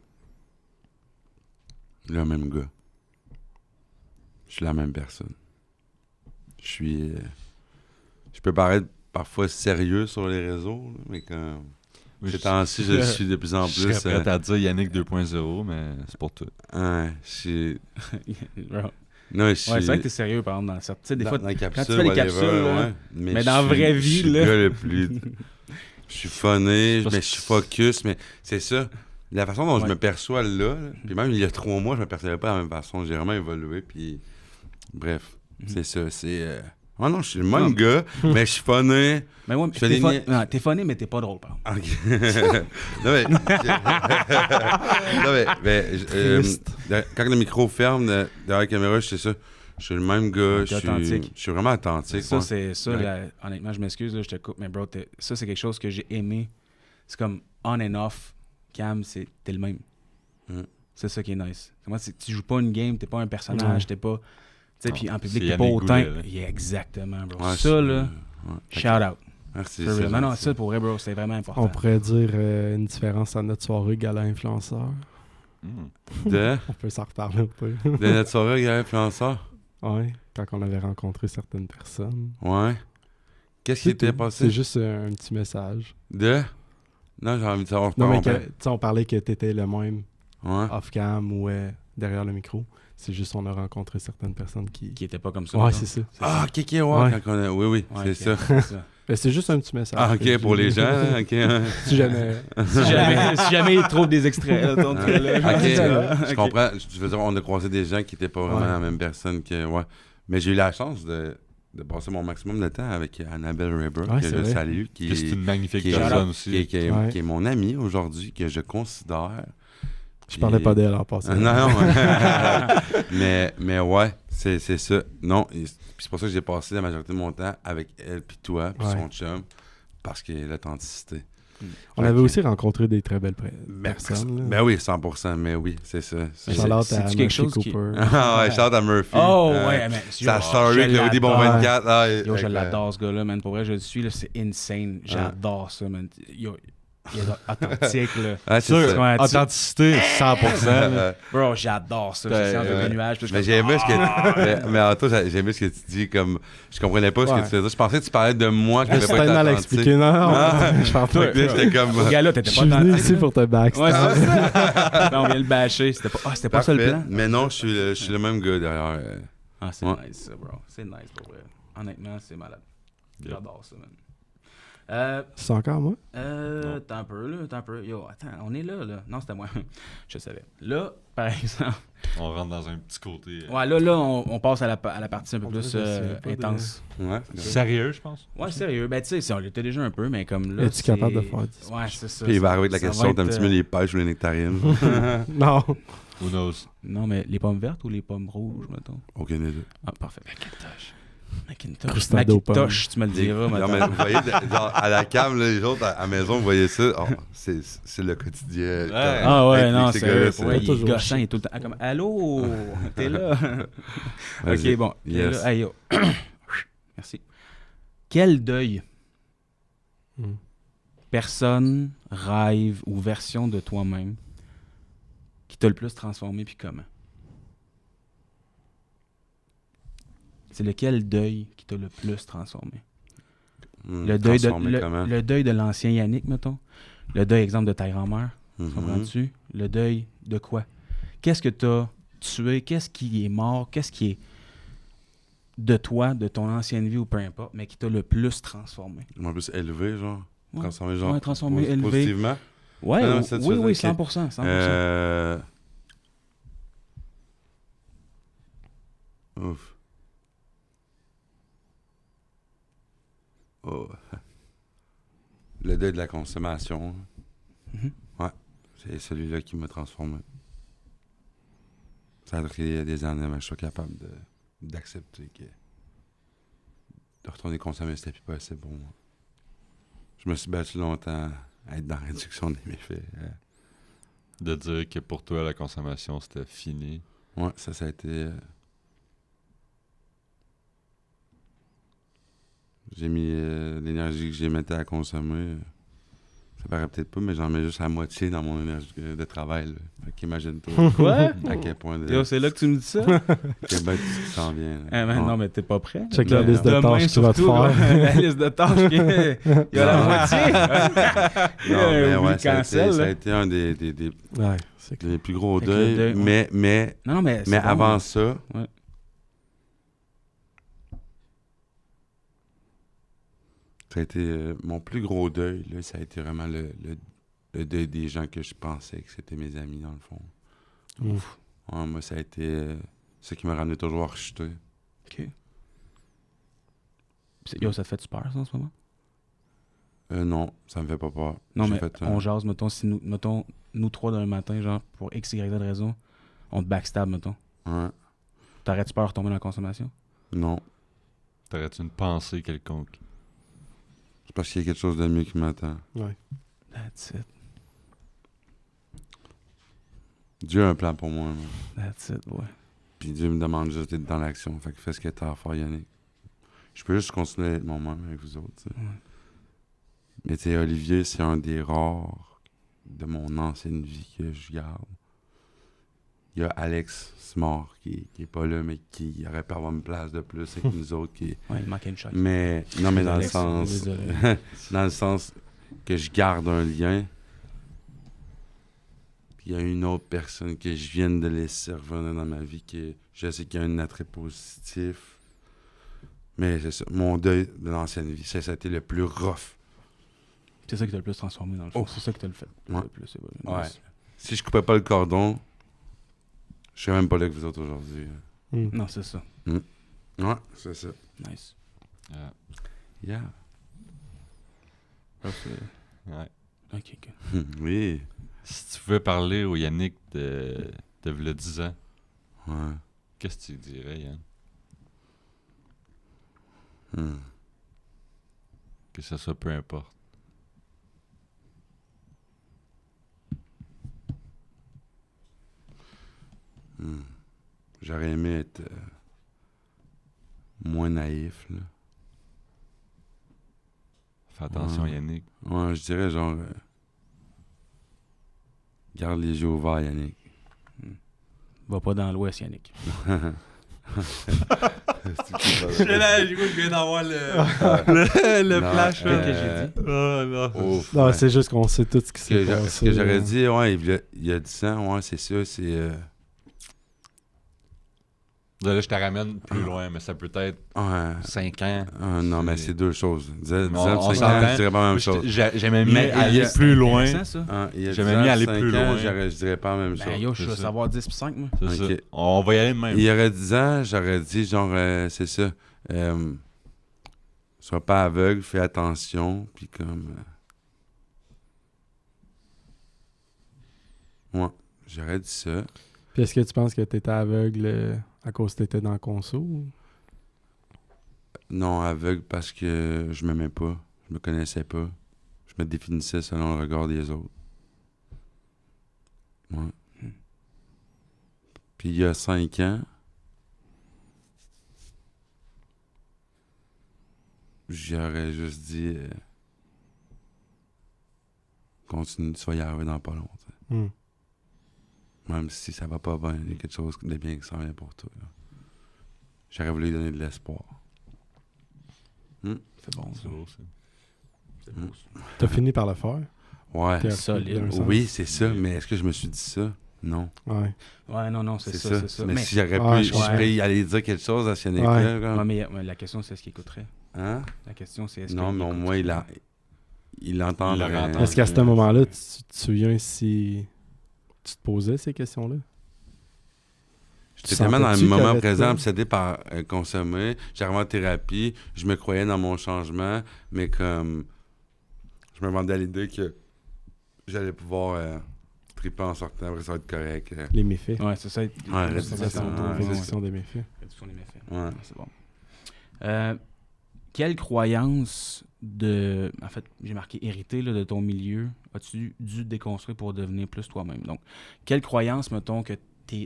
Le même gars. Je suis la même personne. Je suis... je peux paraître parfois sérieux sur les réseaux, là, mais quand... Ces temps-ci, je le suis de plus en Je plus. serais prêt à dire Yannick 2.0, mais c'est pour toi. Ouais, je suis... Bro. Non, je Ouais, suis... c'est vrai que t'es sérieux, par exemple, dans certaines. Tu sais, des fois, dans la capsule, quand tu fais les whatever, capsules, là, ouais. mais je dans la suis- vraie vie, je suis là. le gars le plus... Je suis funné, mais je suis focus, mais c'est ça. La façon dont je Ouais. me perçois là, puis même il y a 3 mois, je me percevais pas de la même façon. J'ai vraiment évolué, puis... Bref, c'est ça, c'est... Oh non, je suis le même Non. gars, mais je suis funné. Mais ouais, Je fais t'es des fun- niais- non, t'es funny, mais t'es pas drôle, par exemple. Ok. Non, mais... non, mais Triste. quand le micro ferme derrière la caméra, c'est ça. Je suis le même gars, T'es authentique. je suis vraiment authentique. Ça, ouais. c'est ça, Ouais. honnêtement, je m'excuse, là, je te coupe, mais bro, ça, c'est quelque chose que j'ai aimé. C'est comme on and off. Cam, t'es le même. Mm. C'est ça qui est nice. Moi, tu joues pas une game, t'es pas un personnage, Ouais. t'es pas. Tu sais, puis en public, c'est t'es pas Yannick autant. Goulet, là. Yeah, exactement, bro. Ouais, Ça, là, ouais. shout out. Merci. For c'est real. Non, non, gentil. ça, pour vrai, bro, c'est vraiment important. On pourrait dire une différence à notre soirée gala influenceur. De On peut s'en reparler un peu. de notre soirée, il y a influenceur. Ouais, quand on avait rencontré certaines personnes. Ouais. Qu'est-ce qui C'est était tout. passé? C'est juste un petit message. De? Non, j'ai envie de savoir. Non, mais quoi que, tu sais, on parlait que t'étais le même Ouais. off-cam ou derrière le micro. C'est juste on a rencontré certaines personnes qui... Qui était pas comme ça. Ouais, mettons. c'est ça. Ah, ok, ouais. Ouais. Quand on a... Oui, oui, Ouais, c'est ok, ça. c'est ça. Mais c'est juste un petit message. Ah, que ok, pour j'ai- les gens, hein, ok. Ouais. Si jamais... si jamais ils trouvent des extraits, là, ton truc, là, Ok, c'est ça, là. je Ok. comprends. Je veux dire, on a croisé des gens qui n'étaient pas vraiment Ouais. la même personne que. Ouais. Mais j'ai eu la chance de passer mon maximum de temps avec Annabelle Rayber, Ouais, que c'est je vrai. salue, qui Puis c'est une magnifique qui est- personne qui est, aussi. Ouais. qui est mon ami aujourd'hui, que je considère. Je parlais pas d'elle en passant. Non, mais ouais, c'est ça. Non, puis c'est pour ça que j'ai passé la majorité de mon temps avec elle, puis toi, puis Ouais. son chum, parce qu'il y a l'authenticité. On avait Ok. aussi rencontré des très belles personnes. là. Ben oui, 100%, mais oui, c'est ça. C'est- Shout-out à c'est-tu quelque Murphy chose qui- Cooper. Ah ouais, shout out à Murphy. Oh, ouais, mais. Sa yo, story je avec le Audi Bon l'adore. 24. Là, Yo, je avec, l'adore, ce gars-là, man. Pour vrai, je le suis, là, c'est insane. J'adore ça, man. Yo, Il est authentique, là. Ah, c'est Sûr, ça. authenticité, 100%. là. Bro, j'adore ça. C'est science de nuages. Mais j'ai aimé ce que mais Anto, j'ai aimé ce que tu dis comme je comprenais pas ce que Ouais. tu faisais. Je pensais que tu parlais de moi qui avait C'était pas été mal authentique. expliqué. Non, Ah. je pense pas. Puis là, j'étais comme Au gars-là, Je t'étais suis pas venu authentique. ici pour te backstab. Ouais, c'est ça. Non, on vient le bâcher. C'était pas ça le parfait. plan. Mais non, je suis le même gars derrière. Ah, c'est Ouais. nice, ça, bro. C'est nice, pour vrai. Honnêtement, c'est malade. Yep. J'adore ça, man. C'est encore moi? T'as un peu. Yo, attends, on est là. Non, c'était moi. Je savais. Là, par exemple. On rentre dans un petit côté. Ouais, là, on passe à la partie un peu On plus dirait que c'est pas intense. Ouais. Sérieux, je pense. Ouais, sérieux. Ben, tu sais, on l'était déjà un peu, mais comme là. Es-tu capable de faire 10? Ouais, c'est ça. Puis il va ça- arriver avec la ça question, va t'aimes-tu être, mieux les pêches ou les nectarines? Non. Who knows? Non, mais les pommes vertes ou les pommes rouges, mettons? Aucun des deux. Ah, parfait. Macintosh. Crustado Macintosh, tu me le diras, Non, mettons. mais vous voyez, genre, à la cam, là, les autres, à la maison, vous voyez ça. Oh, c'est le quotidien. Ah ouais, Avec non, ces c'est gars-là, vrai. Ouais, il est toujours gossant, il est tout le temps comme allô, t'es là. Vas-y. Ok, bon. T'es Yes. là. Hey, yo. Merci. Quel deuil, Hmm. personne, rêve ou version de toi-même qui t'a le plus transformé puis comment? C'est lequel deuil qui t'a le plus transformé? Le deuil Transformé comment? le deuil de l'ancien Yannick, mettons. Le deuil, exemple, de ta grand-mère. Mhm. Comprends-tu? Le deuil de quoi? Qu'est-ce que t'as tué? Qu'est-ce qui est mort? Qu'est-ce qui est de toi, de ton ancienne vie ou peu importe, mais qui t'a le plus transformé? En plus, élevé, genre. Ouais. Transformé, genre. Ouais, transformé, élevé. Positivement. Ouais, Ah non, ou- ça, tu oui, faisais- oui, ok. 100%. 100%. Ouf. Oh. Le deuil de la consommation. Mhm. Ouais. C'est celui-là qui m'a transformé. Ça a pris des années, mais je suis capable d'accepter que de retourner consommer, c'était plus possible pour moi. Je me suis battu longtemps à être dans la réduction des méfaits. De dire que pour toi, la consommation, c'était fini. Ouais, ça a été... J'ai mis l'énergie que j'ai mettais à consommer. Ça paraît peut-être pas, mais j'en mets juste la moitié dans mon énergie de travail. Là. Fait qu'imagine-toi Quoi? à quel point de... Yo, c'est là que tu me dis ça? Quel bête qui s'en vient. là. Eh ben, Ouais. non, mais t'es pas prêt. Check la Mais liste de Demain, tâches que tu vas te surtout, faire. la liste de tâches, il y a la Non. moitié. Non, mais Oublie ouais, le ça cancel, a là. été un des Ouais, c'est clair. plus gros Fait que le deuils. deuil, Mais Non, non, mais c'est bon. avant ça, Ouais. ça a été mon plus gros deuil. Là, ça a été vraiment le deuil des gens que je pensais que c'était mes amis, dans le fond. Ouf. Ouais, moi, ça a été ce qui m'a ramené toujours à rechuter. OK. Yo, ça te fait-tu peur, ça, en ce moment? Non, ça me fait pas peur. Non, J'ai mais fait, on jase, mettons, si nous trois d'un matin, genre, pour X, Y, Z raison, on te backstab, mettons. Ouais, T'aurais-tu peur de retomber dans la consommation? non. T'aurais-tu une pensée quelconque? C'est parce qu'il y a quelque chose de mieux qui m'attend. Ouais. That's it. Dieu a un plan pour moi. Moi. That's it, ouais. Puis Dieu me demande juste d'être dans l'action. Fait que fais ce que t'as à faire, Yannick. Je peux juste continuer à être moi-même avec vous autres. Tu sais. Ouais. Mais tu sais, Olivier, c'est un des rares de mon ancienne vie que je garde. Il y a Alex Smart qui est pas là, mais qui aurait pu avoir une place de plus avec nous autres. Ouais, il manquait une shot. Mais non, mais dans le Alex, sens. désolé. Dans le sens que je garde un lien. Puis il y a une autre personne que je viens de laisser revenir dans ma vie qui je sais qu'il y a un attrait positif. Mais c'est ça. Mon deuil de l'ancienne vie, ça a été le plus rough. C'est ça qui t'a le plus transformé, dans le fond. Oh. C'est ça qui t'a le fait. Ouais. Le plus, c'est vrai. Ouais. Nice. Si je coupais pas le cordon, je serais même pas là avec vous autres aujourd'hui. Hmm. Non, c'est ça. Ouais, c'est ça. Nice. Yeah. Yeah. Parfait. Ouais. Ok, ok. Oui. Si tu pouvais parler au Yannick de v'là 10 ans, Ouais. qu'est-ce que tu dirais, Yann? Hmm. Que ce soit peu importe. J'aurais aimé être moins naïf, là. Fais attention, Ouais. Yannick. Ouais, je dirais genre Garde les yeux ouverts, Yannick. Va pas dans l'ouest, Yannick. Je viens d'avoir le Non, flash. Qu'est-ce que j'ai dit? Ouf, Non, ouais. c'est juste qu'on sait tout ce qui s'est passé. Ce que j'aurais dit, ouais, il y a 10 ans, ouais, c'est ça, c'est... Là, je te ramène plus loin, mais ça peut être ouais. 5 ans. Non, mais c'est deux choses. 10 ans, On 5 ans, s'entend. je dirais pas la même chose. J'aimais mieux Mais aller il y a- plus loin. Intéressant, ça. Il y a J'aimais 10 mieux ans, aller 5 plus ans, loin. je dirais pas la même chose. Ben yo, je c'est veux ça. savoir 10 puis 5, moi. C'est Ok. ça. On va y aller de même. Il y aurait 10 ans, j'aurais dit, genre, c'est ça. Sois pas aveugle, fais attention, puis comme... Ouais, j'aurais dit ça. Puis est-ce que tu penses que t'étais aveugle à cause que t'étais dans le conso? Ou? Non, aveugle parce que je m'aimais pas, je me connaissais pas. Je me définissais selon le regard des autres. Ouais. Puis il y a 5 ans, j'aurais juste dit continue, tu vas y arriver dans pas longtemps. Hmm. Même si ça va pas bien, il y a quelque chose de bien qui s'en vient pour toi. Là. J'aurais voulu lui donner de l'espoir. C'est bon, ça. C'est beau, ça. C'est beau, ça. T'as fini par le faire? Ouais. T'es solide. d'un sens. Oui, c'est ça, mais est-ce que je me suis dit ça? Non. Ouais. Ouais, non, c'est ça, c'est ça. Mais, Mais, si j'aurais Ouais, pu, je je pourrais aller dire quelque chose à ce Yannick-là. comme- ouais, mais la question, c'est est-ce qu'il écouterait? Hein? La question, c'est est-ce Non, qu'il mais au écouterait? moins, il l'entend. Il l'aurait entendu. Est-ce qu'à ce moment-là, tu te souviens si tu te posais ces questions-là? J'étais tellement dans le sentais-tu moment qu'avec présent, toi? obsédé par consommer. J'arrivais en thérapie, je me croyais dans mon changement, mais comme je me vendais à l'idée que j'allais pouvoir triper en sortant, après ça va être correct. Les méfaits. Ouais, c'est ça. réduction, Réduction des méfaits. Réduction des méfaits. Ouais. C'est bon. Quelle croyance de... En fait, j'ai marqué hérité là, de ton milieu as-tu dû déconstruire pour devenir plus toi-même? Donc, quelle croyance, mettons, que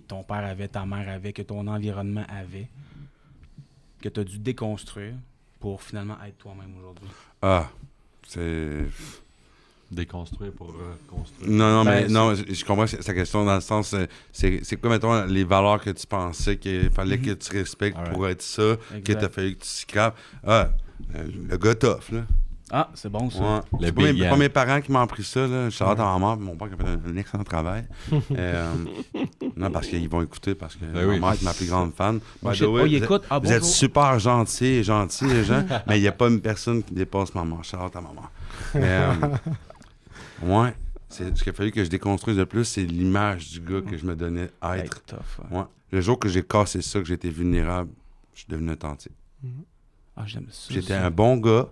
ton père avait, ta mère avait, que ton environnement avait, que tu as dû déconstruire pour finalement être toi-même aujourd'hui? Ah, c'est... Déconstruire pour reconstruire. Non, Ben, mais c'est- non, je comprends sa question dans le sens, c'est quoi, mettons, les valeurs que tu pensais qu'il fallait que tu respectes Alright. pour être ça, que Exact. t'as fallu que tu scrapes. Ah, le gars tough, là. Ah, c'est bon ça. Ouais. Le C'est pas big pas Yann. mes parents qui m'ont appris ça, là. Je suis à ma mère, mon père qui a fait un excellent travail. Non, parce qu'ils vont écouter, parce que Ben oui. ma mère est ma plus grande fan. Oh, By shit. the way, Oh, il vous êtes- écoute. Ah, vous êtes bonjour. super gentils, les gens, mais il n'y a pas une personne qui dépasse maman. Shout-out à maman. Ouais, c'est ce qu'il a fallu que je déconstruise le plus, c'est l'image du gars que je me donnais à être. Être tough. Ouais. Ouais. Le jour que j'ai cassé ça, que j'ai été vulnérable, je suis devenu authentique. Ah, j'aime ça. J'étais ça. un bon gars,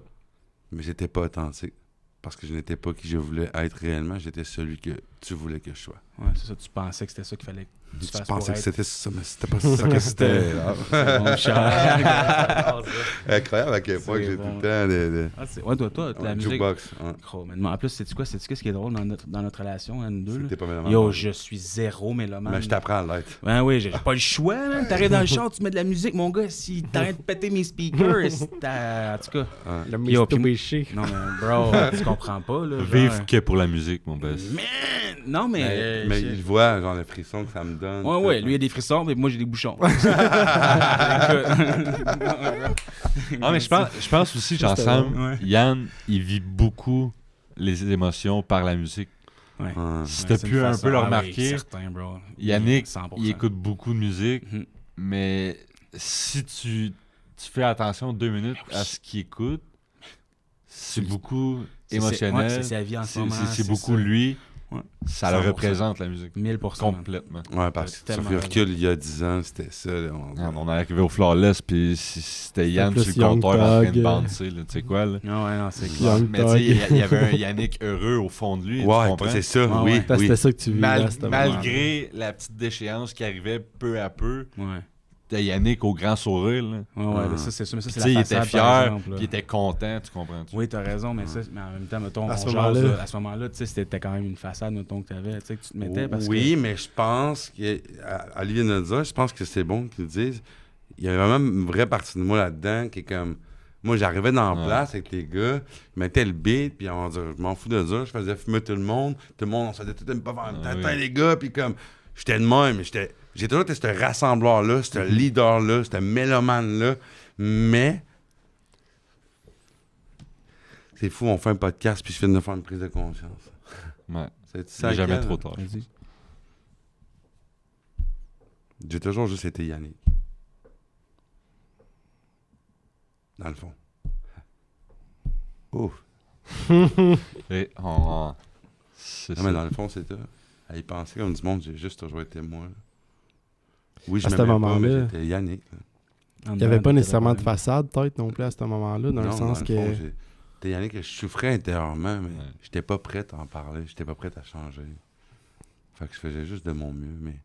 mais j'étais pas authentique. Parce que je n'étais pas qui je voulais être réellement, j'étais celui que tu voulais que je sois. Ouais, c'est ça. Tu pensais que c'était ça qu'il fallait que tu Tu fasses pensais pour que être. c'était ça, mais c'était pas ça que c'était. C'est bon, Charles. Incroyable à quel point C'est que j'ai bon. tout le temps de Ah, ouais, toi, la musique. jukebox. Ouais. Oh, mais en plus, sais-tu quoi? Sais-tu qu'est-ce qui est drôle dans notre relation, à nous deux? C'était Là? pas mélomane. Yo, je suis zéro mélomane. Mais je t'apprends à l'être. Ben oui, j'ai pas le choix, man. T'arrives dans le char, tu mets de la musique, mon gars. Si t'arrêtes de péter mes speakers, en tout cas. Le Yo, puis- Mitsubishi. Non, mais bro, tu comprends pas, là. genre, Vivre que pour la musique, mon best. Man! Non, mais. Mais il voit, genre, le frisson que ça me donne. Ouais, lui, il a des frissons, mais moi, j'ai des bouchons. Ah, mais je pense aussi, j'ensemble, Ouais. Yann, il vit beaucoup les émotions par la musique. Ouais. Si Ouais, t'as c'est pu une un façon- peu le ah oui, remarquer, certain, bro. Yannick, 100%. il écoute beaucoup de musique, Mhm. mais si tu fais attention 2 minutes à ce qu'il écoute, c'est beaucoup C'est- émotionnel. ouais, c'est sa vie en ce moment, C'est c'est beaucoup ça. lui. Ouais. Ça le 100%. représente, la musique. 1000%. man. Complètement. Ouais, parce que T'as sur tellement le recul, il y a 10 ans, c'était ça. Là, On est arrivé au Flawless, puis c'était Yann plus sur le comptoir en train de Young bouncer, là, tu sais quoi, là. Non, ouais, non, c'est clair. Young Mais tu sais, Thug. il y avait un Yannick heureux au fond de lui, tu Ouais, comprends? c'est ça, Ouais, oui, ouais. Parce que oui. c'était ça que tu vivais à ce moment-là. Malgré la petite déchéance qui arrivait peu à peu, Ouais. t'as Yannick au grand sourire, là. Ouais, là, ça, c'est sûr. Mais ça, Tu c'est sais, la il façade, était par fier, exemple, là. puis il était content, tu comprends? Oui, t'as raison, mais, mais en même temps, mettons, À ce on moment-là. jase, à ce moment-là, tu sais, c'était quand même une façade, mettons, que t'avais, tu sais, que tu te mettais parce Oui, mais je pense que, à lui de dire, je pense que c'est bon qu'ils le disent. Il y a vraiment une vraie partie de moi là-dedans qui est comme, Moi, j'arrivais dans la Ouais. place avec les gars, je mettais le beat, puis on dirait, je m'en fous de ça, je faisais fumer tout le monde, on se faisait tout une pas en même temps, oui. Attends, les gars, puis comme, j'étais de même, j'ai toujours été ce rassembleur-là, ce leader-là, ce mélomane-là, mais c'est fou, on fait un podcast, puis je viens de faire une prise de conscience. Ouais. C'est C'est jamais laquelle? trop tard. Vas-y. J'ai toujours juste été Yannick. Dans le fond. Ouf. Et c'est Non, mais dans le fond, c'est ça. À y penser comme du monde, j'ai juste toujours été moi. Là. Oui, je À ce m'aimais pas, moment-là, mais j'étais Yannick. Là. Il n'y avait pas nécessairement de façade, peut-être, non plus, à ce moment-là, dans le Non, sens dans que... le fond, j'étais Yannick, je souffrais intérieurement, mais Ouais. j'étais pas prêt à en parler. J'étais pas prêt à changer. Fait que je faisais juste de mon mieux, mais...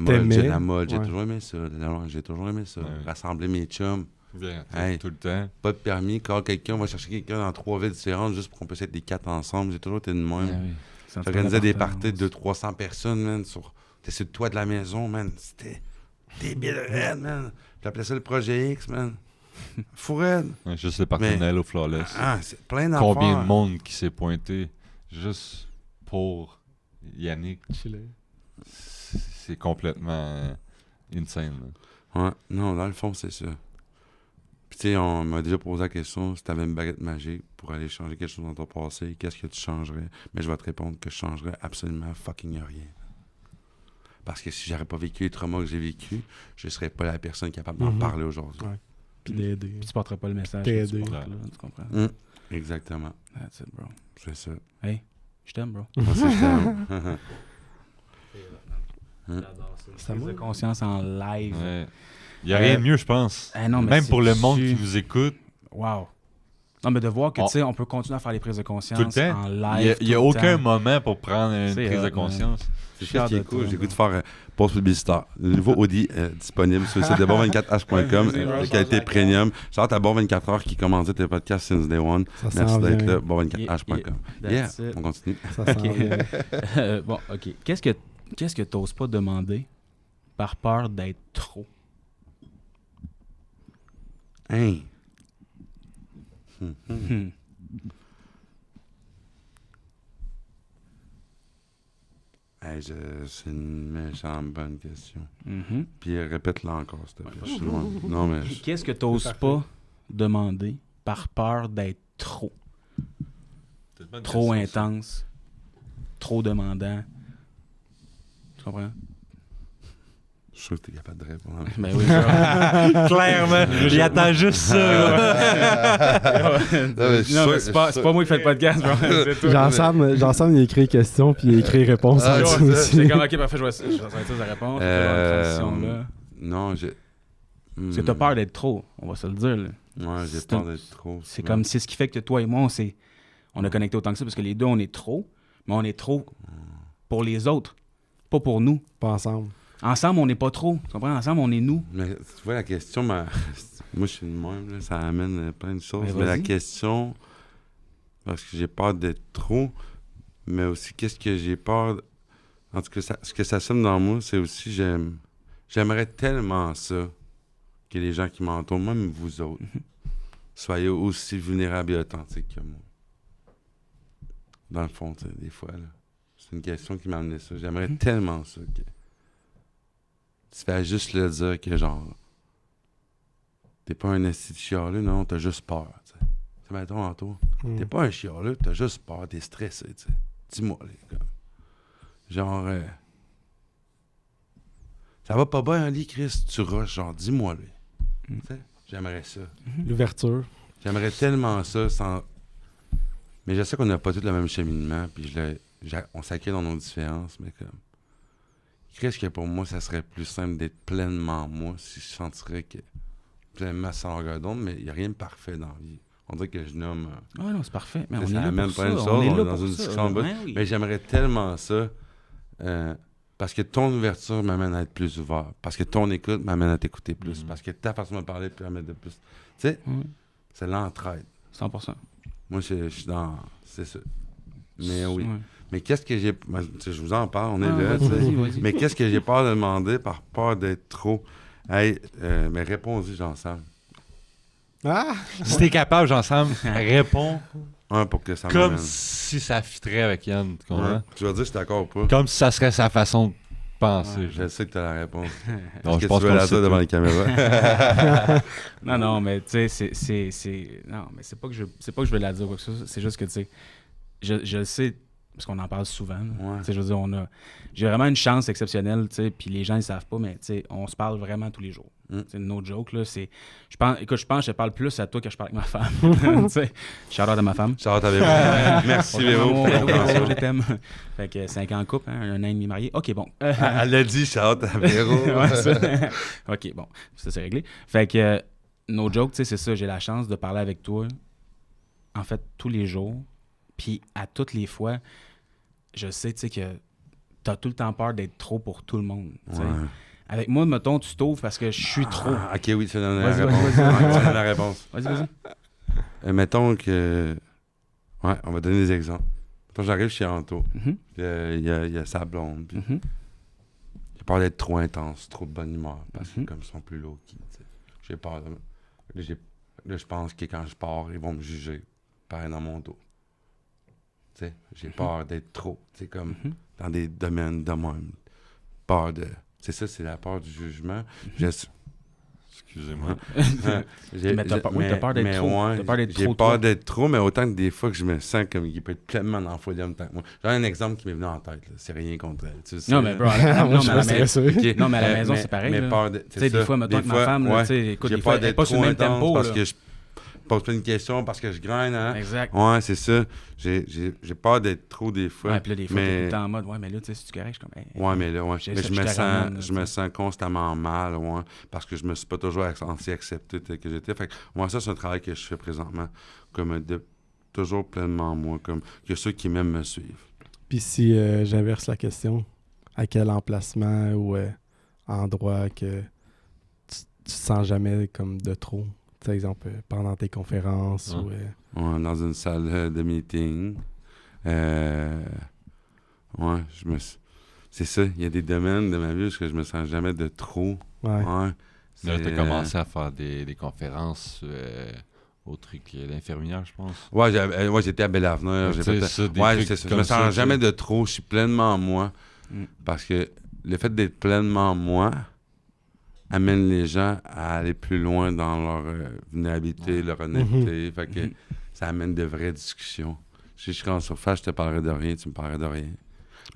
T'aimais? La mode, j'ai Ouais. toujours aimé ça. J'ai toujours aimé ça. Ouais. Rassembler mes chums. Bien, Hey. tout le temps. Pas de permis, quand quelqu'un, on va chercher quelqu'un dans 3 villes différentes juste pour qu'on puisse être les 4 ensemble. J'ai toujours été de même. Ouais, oui. C'est J'organisais des important. parties de 200-300 personnes, man. T'es sur le toit de la maison, man. C'était débile raide, man. J'appelais ça le projet X, man. Fou raide. Ouais, juste le partenariat au Flawless. Ah, c'est plein d'affaires. Combien de monde qui s'est pointé juste pour Yannick, c'est complètement insane. Là. Ouais, non, dans le fond, c'est ça. Puis, tu sais, on m'a déjà posé la question si t'avais une baguette magique pour aller changer quelque chose dans ton passé, qu'est-ce que tu changerais? Mais je vais te répondre que je changerais absolument fucking rien. Parce que si j'aurais pas vécu les traumas que j'ai vécu, je serais pas la personne capable d'en Mhm. parler aujourd'hui. Ouais. Puis d'aider. Puis tu porterais pas le message. T'es que tu aidé. portes, là, tu comprends? Exactement. That's it, bro. C'est ça. Hey, je t'aime, bro. Moi, c'est ça. C'est à Prise moi? de conscience en live. Ouais. Il n'y a rien de mieux, je pense. Non, mais Même c'est pour le monde dessus. qui nous écoute, Wow. Non, mais de voir que, On- tu sais, on peut continuer à faire les prises de conscience tout le temps. en Il live. n'y a tout le aucun temps. moment pour prendre une C'est prise hot, de man. conscience. C'est Fier ça qui de est cool. toi, J'ai bro. goût de faire pause publicitaire. Le nouveau Audi disponible sur le site de bon24h.com, de qualité premium. Genre à Bon24h qui commandait tes podcasts since day one. Ça Merci s'en d'être vient. là, bon24h.com. Yeah, That's it. on continue. Ça s'en vient. Bon, OK. Qu'est-ce que t'oses pas demander par peur d'être trop? Hein? Hmm. Hey, c'est une méchante bonne question. Mhm. Puis répète-la encore, s'il te plaît. Je suis loin. Non, mais... Qu'est-ce que t'oses pas demander par peur d'être trop? Trop intense, trop demandant. Tu comprends? Je suis sûr que t'es capable de répondre. Ben oui, bro. Clairement, il attend juste ça. Non, mais c'est pas moi qui fais le podcast, bro. C'est toi. Jean-Sam, il écrit questions, puis il écrit réponse en Ah, dessous ouais, aussi. C'est comme, ok, parfait, je vais sortir la réponse. Là. Non, j'ai... Parce que t'as peur d'être trop, on va se le dire. Là. Ouais, j'ai C'est peur un- d'être trop. C'est souvent. comme, c'est ce qui fait que toi et moi, on a connecté autant que ça, parce que les deux, on est trop, mais on est trop pour les autres, pas pour nous. Pas ensemble. Ensemble, on n'est pas trop. Tu comprends? Ensemble, on est nous. Mais tu vois, la question, moi, je suis de même, là, ça amène plein de choses. Mais Mais la vas-y. question, parce que j'ai peur d'être trop, mais aussi qu'est-ce que j'ai peur. En tout cas, ce que ça sonne dans moi, c'est aussi j'aimerais tellement ça que les gens qui m'entourent, même vous autres, soyez aussi vulnérables et authentiques que moi. Dans le fond, tu sais, des fois, là. C'est une question qui m'a amené ça. J'aimerais tellement ça que tu fais juste le dire que genre t'es pas un esti de chialeux, non, t'as juste peur, tu sais. C'est mettons en toi. T'es pas un chialeux, t'as juste peur, t'es stressé, tu sais. Dis-moi, les gars. Genre, ça va pas bien, lit, Chris, tu rushes, genre, dis-moi, lui. Tu sais, j'aimerais ça. L'ouverture. J'aimerais tellement ça sans... Mais je sais qu'on n'a pas tous le même cheminement, puis on s'acquiert dans nos différences, mais comme... Qu'est-ce que pour moi, ça serait plus simple d'être pleinement moi si je sentirais que... Pleinement sans regard d'autre, mais il n'y a rien de parfait dans la vie. On dirait que je nomme... Ah non, c'est parfait. Mais on ça est là amène pour plein ça. de choses, On est on là est dans pour une ça. discussion de bout. Ouais, oui. Mais j'aimerais tellement ça, parce que ton ouverture m'amène à être plus ouvert, parce que ton écoute m'amène à t'écouter plus, parce que ta façon de parler permet de plus... Tu sais, Ouais. c'est l'entraide. 100%. Moi, je suis dans... C'est ça. Mais oui. Ouais. Mais qu'est-ce que j'ai... Ben, tu sais, je vous en parle, on est Ah, là, tu sais. vas-y. Mais qu'est-ce que j'ai peur de demander par peur d'être trop... Hey, mais réponds-y, Jean-Sam. Ah! Si t'es capable, Jean-Sam, réponds Pour que ça comme m'amène. si ça fitterait avec Yann, tu comprends? Ouais. Tu vas dire que je suis d'accord ou pas? Comme si ça serait sa façon de penser. Je sais que t'as la réponse. Non, Est-ce je que pense tu veux qu'on la le sait dire devant tous. les caméras? Non, mais tu sais, non, mais c'est pas que je veux la dire ou quoi que ce soit. C'est juste que, tu sais, je le sais, parce qu'on en parle souvent. là. Ouais. Tu sais, je veux dire, j'ai vraiment une chance exceptionnelle, tu sais, puis les gens, ils savent pas, mais tu sais, on se parle vraiment tous les jours. C'est no joke, là. Je pense que je parle plus à toi que je parle avec ma femme. Tu sais, shout-out à ma femme. Charlotte avec vous. Merci, Véro. Véro, je t'aime. Fait que 5 ans en couple, hein, 1 an et demi marié. OK, bon. Elle l'a dit, Charlotte à Véro. Ouais, ça. OK, bon. Ça, c'est réglé. Fait que, no joke, tu sais, c'est ça. J'ai la chance de parler avec toi, en fait, tous les jours. Puis, à toutes les fois, je sais, tu sais, que t'as tout le temps peur d'être trop pour tout le monde. Tu sais. Ouais. Avec moi, mettons, tu t'ouvres parce que je suis trop. Ah, ok, oui, tu donnes la Vas-y, réponse. vas-y. Ouais, tu donnes la réponse. Vas-y. Mettons que... Ouais, on va donner des exemples. Mettons, j'arrive chez Anto. Mhm. Il y a sa blonde. Puis Mhm. j'ai peur d'être trop intense, trop de bonne humeur. Parce que Mhm. comme ils sont plus low-key, tu sais. J'ai peur de... Là, je pense que quand je pars, ils vont me juger. Pareil dans mon dos. Tu sais, j'ai peur d'être trop. Tu sais, comme Mhm. dans des domaines de même. Peur de... C'est ça, c'est la peur du jugement. Excusez-moi. Mais t'as peur d'être trop. Ouais, T'as peur d'être j'ai trop, peur toi. d'être trop, mais autant que des fois que je me sens comme il peut être pleinement dans la folie en même temps que moi. J'ai un exemple qui m'est venu en tête. Là. C'est rien contre elle. Tu sais, Non, mais bro, Moi, non, je mais à la suis maison, stressé. Ok, non, mais à la maison, mais- c'est pareil. mais là. peur de- Tu sais, c'est des ça. fois, mettons Des que ma fois, femme, là, ouais, tu sais, écoute, j'ai des fois, peur elle est d'être pas sur le trop même intense tempo. parce là. que je pose plein de questions, parce que je grind. Hein? Exact. Ouais, c'est ça. J'ai peur d'être trop des fois. Ouais, puis là, des fois, t'es tout mais... le temps en mode, ouais, mais là, tu sais, si tu correct, je suis comme, hey, Ouais, mais là, ouais. J'ai Mais ça, je je me te sens, ramène, là, je tu me sais. sens constamment mal, ouais, parce que je me suis pas toujours senti accepté tel que j'étais. Fait que moi, ça, c'est un travail que je fais présentement, comme de toujours pleinement moi, comme que ceux qui m'aiment me suivent. Puis si j'inverse la question, à quel emplacement ou endroit que tu te sens jamais comme de trop? Tu sais, exemple, pendant tes conférences Ouais. ou... Ouais, dans une salle de meeting. Ouais, c'est ça. Il y a des domaines de ma vie où je me sens jamais de trop. Ouais. Ouais. Là, C'est, t'as commencé à faire des conférences au truc d'infirmière, je pense. Ouais, j'étais à Belle-Avenir. J'ai Tu sais, fait... ça, des Ouais, trucs c'est ça. Je comme me ça, sens tu sais. jamais de trop. Je suis pleinement moi. Mm. Parce que le fait d'être pleinement moi amène les gens à aller plus loin dans leur vulnérabilité, leur honnêteté. Fait que ça amène de vraies discussions. Si je serais en surface, je te parlerais de rien, tu me parlerais de rien.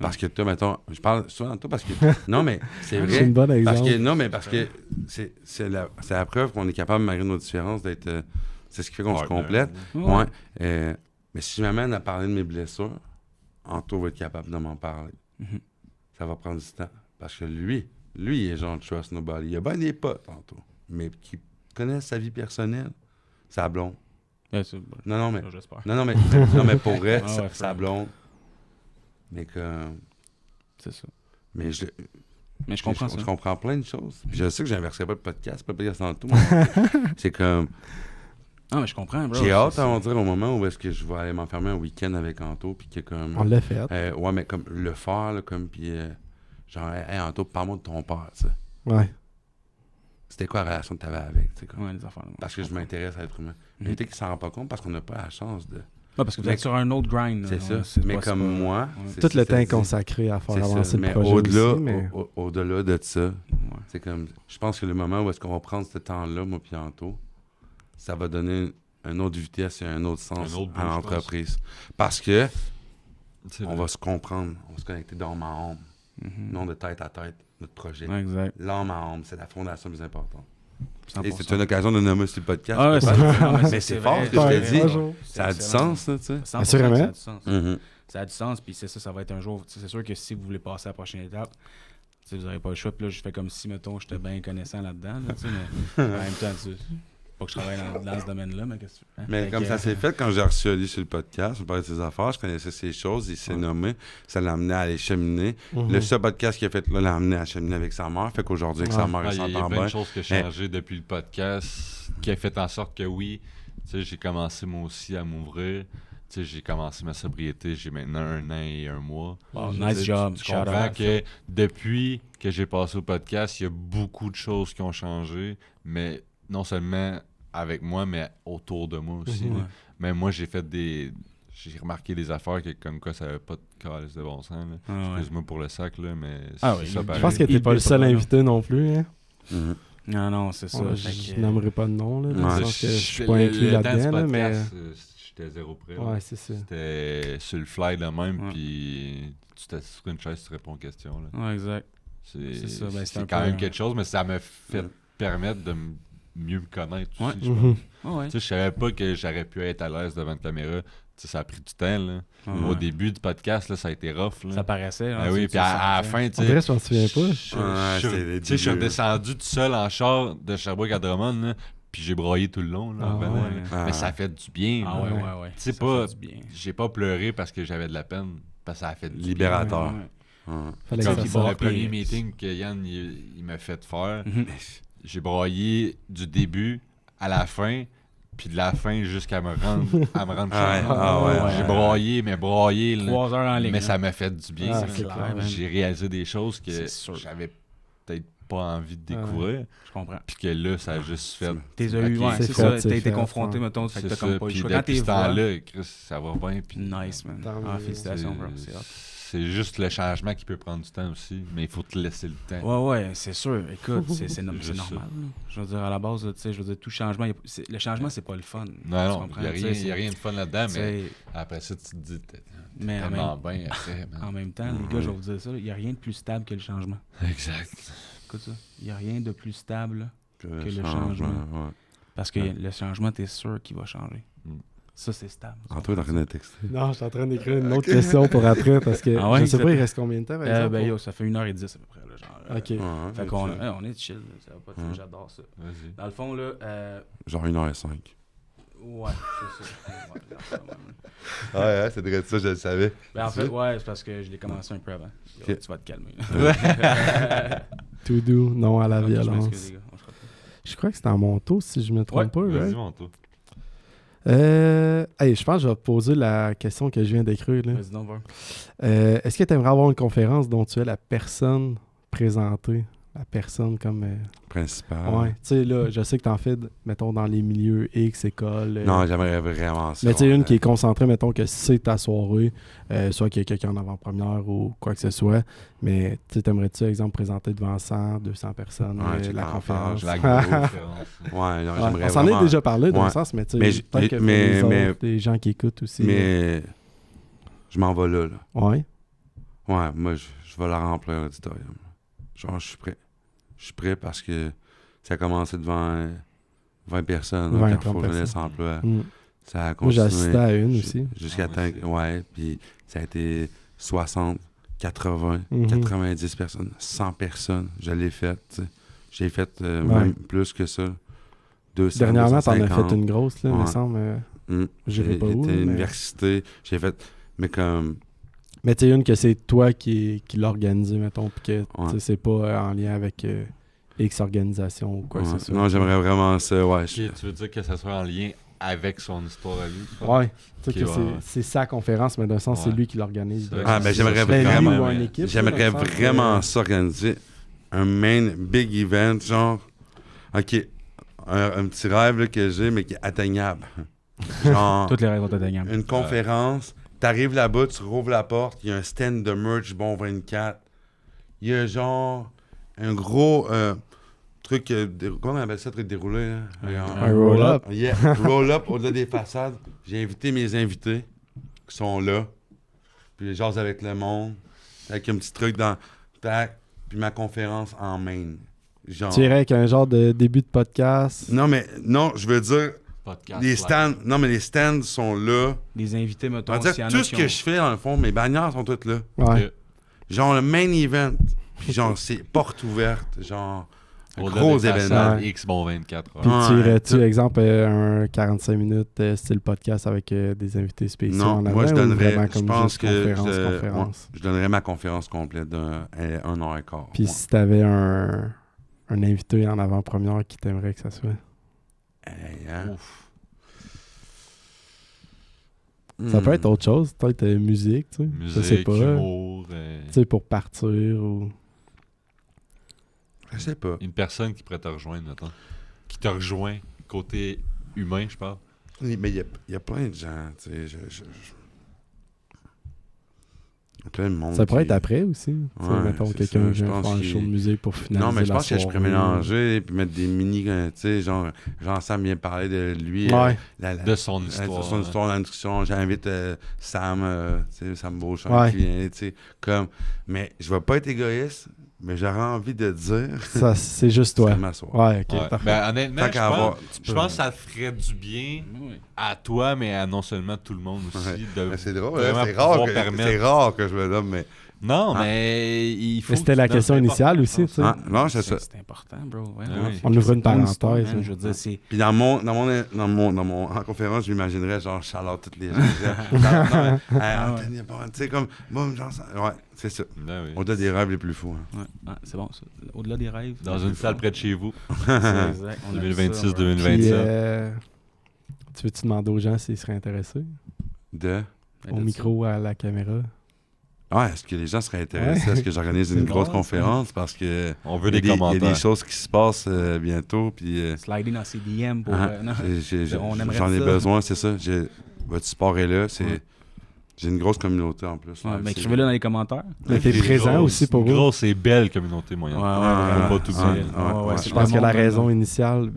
Parce que toi, mettons, je parle souvent de toi parce que... Non, mais c'est vrai. C'est une bonne exemple. Parce que, non, mais parce que c'est la preuve qu'on est capable, malgré nos différences, d'être... c'est ce qui fait qu'on se complète. Ouais. Mais si je m'amène à parler de mes blessures, Anto va être capable de m'en parler. Mhm. Ça va prendre du temps. Parce que lui, il est genre trust nobody. Il a bien des potes, Anto, mais qui connaissent sa vie personnelle. Sa blonde. Ouais, c'est- Non, mais... j'espère. Non, mais pour vrai, Ah ouais, sa Frank. blonde. Mais que... C'est ça. Mais Mais je comprends ça. Je comprends plein de choses. Puis je sais que j'inverserai pas le podcast, pas le podcast en tout. C'est comme... Non, mais je comprends, bro. J'ai hâte, C'est- on dirait, au moment où est-ce que je vais aller m'enfermer un week-end avec Anto, puis que comme... On l'a fait. ouais, mais comme le faire, là, comme, puis genre, hey, Anto, parle-moi de ton père, tu sais. Ouais. C'était quoi la relation que t'avais avec, tu sais, comme... Ouais, les affaires. Parce que je m'intéresse à l'être humain. Mhm. Mais peut-être qu'il s'en rend pas compte parce qu'on n'a pas la chance de... Ouais, parce que vous Mais- êtes sur un autre grind. là. C'est Ouais, ça. Mais pas- comme c'est pas- moi... Ouais. c'est- Tout le c'est temps dit. consacré à faire C'est avancer ça. le Mais projet au-delà, aussi, mais... au-delà de ça, Ouais. c'est comme... Je pense que le moment où est-ce qu'on va prendre ce temps-là, moi puis Anto, ça va donner une autre vitesse et un autre sens Un autre à boost, l'entreprise. Parce que C'est on vrai. va se comprendre, on va se connecter d'âme à âme, Mhm. non de tête à tête, notre projet. Ouais, exact. L'âme à âme, c'est la fondation plus importante. 100%. Et c'est une occasion de nommer sur le podcast. Ah ouais, c'est pas mal. non, Mais c'est fort vrai. ce que je Ouais, te dis. bonjour. Ça a du excellent. sens, là, tu sais. 100%, Assurément. Ça a du sens. Mhm. Ça a du sens, puis c'est ça, ça va être un jour. Tu sais, c'est sûr que si vous voulez passer à la prochaine étape, tu sais, vous n'aurez pas le choix. Puis là, je fais comme si, mettons, j'étais bien connaissant là-dedans. Là, tu sais, mais en même temps, tu sais, pas que je travaille dans ce domaine-là, mais qu'est-ce que tu fais? Mais Fait comme que, ça s'est fait, quand j'ai reçu Ali sur le podcast, on parlait de ses affaires, je connaissais ses choses, il s'est nommé, ça l'a amené à aller cheminer. Mhm. Le seul podcast qu'il a fait là l'a amené à cheminer avec sa mère, fait qu'aujourd'hui, avec sa mère, Ah, il il y a s'entend plein bien. de choses qui ont changé depuis le podcast qui a fait en sorte que oui, tu sais, j'ai commencé moi aussi à m'ouvrir. Tu sais, j'ai commencé ma sobriété, j'ai maintenant 1 an et 1 mois. Wow, Tu nice sais, job. Tu Shout comprends out. que depuis que j'ai passé au podcast, il y a beaucoup de choses qui ont changé, mais non seulement avec moi, mais autour de moi aussi. Mhm. là. Même moi, j'ai remarqué des affaires que comme quoi ça n'avait pas de calice de bon sens. Là. Ah ouais. Excuse-moi pour le sac, là, mais Ah c'est oui, ça je pareil. Je pense que t'es Il pas le est seul pas là. invité non plus. Hein? Mhm. Non, c'est ça. Ouais, fait je que- n'aimerais pas de nom, là, dans Ouais. le sens que je suis pas Le inclus temps du là-dedans, là, mais... podcast, j'étais zéro prêt. là. Ouais, c'est ça. C'était sur le fly de même, Ouais. puis tu t'assis sur une chaise, tu réponds aux questions. Là. Ouais, exact. C'est ça, ben, c'est c'est un quand peu, même quelque chose, mais ça m'a fait permettre de mieux me connaître Ouais. aussi. Je pense. Mhm. Ouais. Tu sais, je savais pas que j'aurais pu être à l'aise devant une caméra. Tu sais, ça a pris du temps. Là. Ouais. Au début du podcast, là, ça a été rough. Là. Ça paraissait. hein, Ah oui, tu puis à la sentais. fin, tu En sais. vrai, je m'en souviens pas. Ouais, Je c'était les tu sais, je suis débuts. redescendu tout seul en char de Sherbrooke à Drummond, là, puis j'ai broyé tout le long. Là, en Ah revenant, ouais. là. Ah. Mais ça a fait du bien. Ah là. ouais, ouais. Tu sais Ça pas, fait du bien. j'ai pas pleuré parce que j'avais de la peine, parce que ça a fait du Libérateur. Ouais, ouais. Ouais. Fallait bien. que Comme ça le sorte. premier meeting que Yann il m'a fait faire, Mhm. j'ai broyé du début à la fin, puis de la fin jusqu'à me rendre Ah ouais, chez moi. ah ouais. J'ai broyé, mais broyé. là. 3 heures en ligne. Mais hein. ça m'a fait du bien. Ah, c'est c'est clair, clair. man. J'ai réalisé des choses que C'est sûr. j'avais peut-être pas envie de découvrir. Je comprends. Puis que là, ça a juste fait. T'es eu, Ok, ouais, c'est c'est fait, ça. c'est T'as été fait, confronté, ouais. mettons, fait que C'est t'as comme ça. pas eu le Puis choix. Quand depuis t'es ce vois, temps-là, Chris, ça va bien. Puis nice, man. Tant Ah, mieux. félicitations, bro. C'est hot. c'est juste le changement qui peut prendre du temps aussi, mais il faut te laisser le temps. Ouais, c'est sûr. Écoute, c'est Juste normal. ça. Là. Je veux dire, à la base, là, tu sais, je veux dire, tout changement, le changement, c'est pas le fun. Non, Tu il comprends, n'y a rien de fun là-dedans, tu mais sais, après ça, tu te dis t'es mais en tellement même, bien après. man. en même temps, les gars, je vais vous dire ça, il n'y a rien de plus stable que le changement. Exact. Écoute ça. Il n'y a rien de plus stable Que le changement. ouais. parce que Ouais. le changement, t'es sûr qu'il va changer. Mm. Ça, c'est stable. Antoine est en train de texter. Non, je suis en train d'écrire une autre question pour après parce que Ah ouais, je sais pas, c'est- il reste combien de temps par exemple? Ben yo, ça fait 1h10 à peu près. Là, genre, Ok. Ouais, Fait qu'on on est chill, là, ça va pas de Ouais. j'adore ça. Vas-y. Dans le fond, là, Genre 1h05. ouais, c'est ça. Ouais, regarde ça, man. Ouais, c'est direct ça, je le savais. Ben, en fait, ouais, c'est parce que je l'ai commencé un peu avant. Yo, Ok. Tu vas te calmer. Tout doux, non à la Ok, je violence. m'excuse, les gars. On se retrouve. Je crois que c'était à mon tour si je me trompe pas, Vas-y, right? mon tour. Hey, je pense que je vais poser la question que je viens d'écrire. Là. Vas-y donc, voir. Est-ce que tu aimerais avoir une conférence dont tu es la personne présentée? La personne comme... Principal. Ouais, tu sais, là, je sais que t'en fais, mettons, dans les milieux X, école. Non, j'aimerais vraiment ça. mais tu sais, ouais. une qui est concentrée, mettons, que c'est ta soirée, soit qu'il y a quelqu'un en avant-première ou quoi que ce soit. Mais tu sais, t'aimerais-tu, exemple, présenter devant 100, 200 personnes Ouais, tu la l'en conférence? parles, La grosse différence. Ouais, non, Ouais, j'aimerais on s'en vraiment... est déjà parlé dans Ouais. le sens, mais tu Mais sais, j- peut-être que pour mais- les mais- autres, les gens qui écoutent aussi. Mais je m'en vais là. Ouais. Ouais, moi, je vais la remplir, l'auditorium. Genre, je suis prêt. Je suis prêt parce que ça a commencé devant 20 personnes. 20, Quand 30 faut jeunesse personnes. emploi. Mm. Ça a Moi, j'ai continué. assisté à une ju- aussi. Jusqu'à Ah, moi temps... aussi. Ouais, puis ça a été 60, 80, Mhm. 90 personnes, 100 personnes. Je l'ai fait, tu sais. J'ai fait Ouais. même plus que ça. 200, Dernièrement, t'en as 250. fait une grosse, là, me Ouais. semble. Mm. J'irai J'ai pas où, été à mais- l'université. J'ai fait... Mais comme... Mais tu sais, une que c'est toi qui l'a organisée, mettons, puis que tu Ouais. sais, c'est pas en lien avec X organisation ou quoi que Ouais. ce soit. Non, j'aimerais vraiment ça, ouais. Ok, tu veux dire que ça soit en lien avec son histoire à lui? tu penses? Ouais, tu sais Ok, que ouais, ouais. c'est sa conférence, mais d'un sens, c'est Ouais. lui qui l'organise. C'est vrai Ah, que ben c'est j'aimerais ça. Ben, lui vraiment... ou une équipe, J'aimerais là, dans le sens vraiment que- s'organiser un main big event, genre, OK, un petit rêve là, que j'ai, mais qui est atteignable. Genre, Toutes les règles sont atteignables. une conférence, t'arrives là-bas, tu rouvres la porte, il y a un stand de merch Bon 24, il y a genre un gros truc, comment on appelle ça, truc déroulé? Là? Un roll-up. Yeah, roll-up au-delà des façades. J'ai invité mes invités qui sont là. Puis je jase avec le monde. Avec un petit truc dans... Tac. Puis ma conférence en main. Genre... Tu irais avec un genre de début de podcast. Non, mais... Non, je veux dire... Podcast Les live. stands... Non, mais les stands sont là. Les invités, mettons, On va dire s'il y en que a tout ce qui que ont- je fais, dans le fond, mes bannières sont toutes là. Ouais. Ok. Genre le main event. Puis genre, c'est porte ouverte. Genre... Un Au-delà gros des événement. façades, Ouais. X bon 24. Puis Ouais, tu irais-tu, tout. exemple, un 45 minutes style podcast avec des invités spéciaux Non, en avant moi je ou donnerais, vraiment je comme pense juste que conférence? je donnerais ma conférence complète d'un 1 heure et quart. Puis Ouais. si t'avais un invité en avant-première qui t'aimerait que ça soit? Hey, hein? Ouf. Ça peut Hmm. être autre chose, peut-être musique, tu sais. Je sais Musique, pas. humour. Tu sais, pour partir ou... Je sais pas. Une personne qui pourrait te rejoindre, mettons. Qui te rejoint côté humain, je parle. Mais il y a plein de gens, tu sais, il y a plein de monde. Ça pourrait qui- être après aussi. Tu sais, Ouais, mettons c'est quelqu'un ça, qui je vient pense faire un qu'il- show de musique pour finaliser Non, mais je la pense que je pourrais soirée. mélanger puis mettre des mini, tu sais, genre Sam vient parler de lui. Ouais. De son histoire. Son histoire dans l'introduction. J'invite Sam, tu sais, Sam Beauchamp Ouais. qui vient, tu sais, comme... Mais je vais pas être égoïste, mais j'aurais envie de dire... Ça, c'est juste toi. c'est ma soirée. Ouais, ok, Ouais. parfait. Ben, honnêtement, Tant je qu'à avoir- pense que ça ferait du bien Oui. à toi, mais à non seulement tout le monde aussi. Ouais. De Mais c'est drôle, vraiment hein, c'est pouvoir permettre- c'est rare que je me donne, mais... Non, Ah. mais il faut. Mais c'était que la tu donnes question l'importance. initiale aussi, tu sais. Ah, non, c'est ça. C'est important, bro. Ouais, Ah oui. On ouvre une C'est ton histoire, parenthèse, man, hein. Je veux dire, c'est... Puis en conférence, je m'imaginerais genre Charlotte toutes les gens. Anthony, bon, tu sais, comme, boum, genre ça. Ouais, c'est ça. Ben oui. On a des rêves les plus fous. Hein. Ouais, ouais, c'est bon, ça. Au-delà des rêves. Dans une salle près de chez vous. C'est exact. On a vu ça, 2026, bro. 2027. Puis, tu veux-tu demander aux gens s'ils seraient intéressés? De. Au micro, à la caméra. Ouais, est-ce que les gens seraient intéressés? Est-ce que j'organise une C'est grosse bon, conférence? Parce que. On veut il y a des il y commentaires. a des choses qui se passent bientôt. Puis. Slider dans ses DM pour... non. On aimerait J'en ai ça. besoin, c'est ça. Votre support est là. J'ai une grosse communauté en plus. Ouais, là, mais c'est- écrivez-le dans les commentaires. Mais t'es Une présent grosse- aussi pour une eux. grosse et belle communauté moyenne. ouais, pas tout ouais, seul. ouais. Je pense que le la monde, raison là. initiale,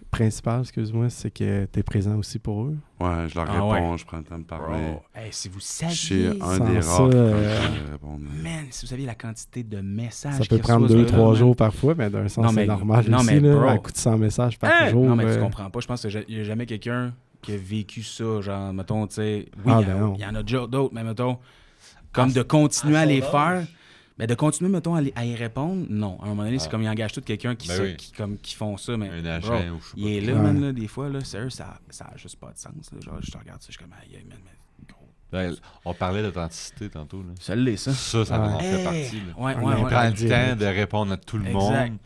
principale, excuse-moi, c'est que t'es présent aussi pour eux. Ouais, je leur Ah réponds, ouais. je prends le temps de Bro, parler. hey, si vous Je saviez... suis un Sans des ça, rares qui prend le temps de répondre. Man, si vous saviez la quantité de messages Ça peut qu'ils prendre reçoivent, 2-3 man. jours parfois, mais d'un sens, Non, mais- c'est normal non, aussi. mais Là, bro. à coup de 100 messages par Hein? jour. Non, mais tu comprends pas. Je pense qu'il n'y a jamais quelqu'un qui a vécu ça. Genre, mettons, tu sais, oui, Ah, il y a- ben non. il y en a déjà d'autres, mais mettons, comme de continuer à les faire. Mais de continuer, mettons, à y répondre, non. À un moment donné, c'est comme ils engagent tout quelqu'un qui, Ben ça- oui. qui font ça. Mais, Un agent bro, ou je sais il pas est trop. là, Ouais. man, là, des fois, là, sérieux, ça a juste pas de sens. Là. Genre, je te regarde ça, je suis comme, aïe, man, gros. Ben, on parlait d'authenticité tantôt. Là. Ça l'est, ça. Ça en fait Hey! partie. Là. Ouais, On ouais, est ouais. prêt à Prends le le dire. temps de répondre à tout le Exact. monde,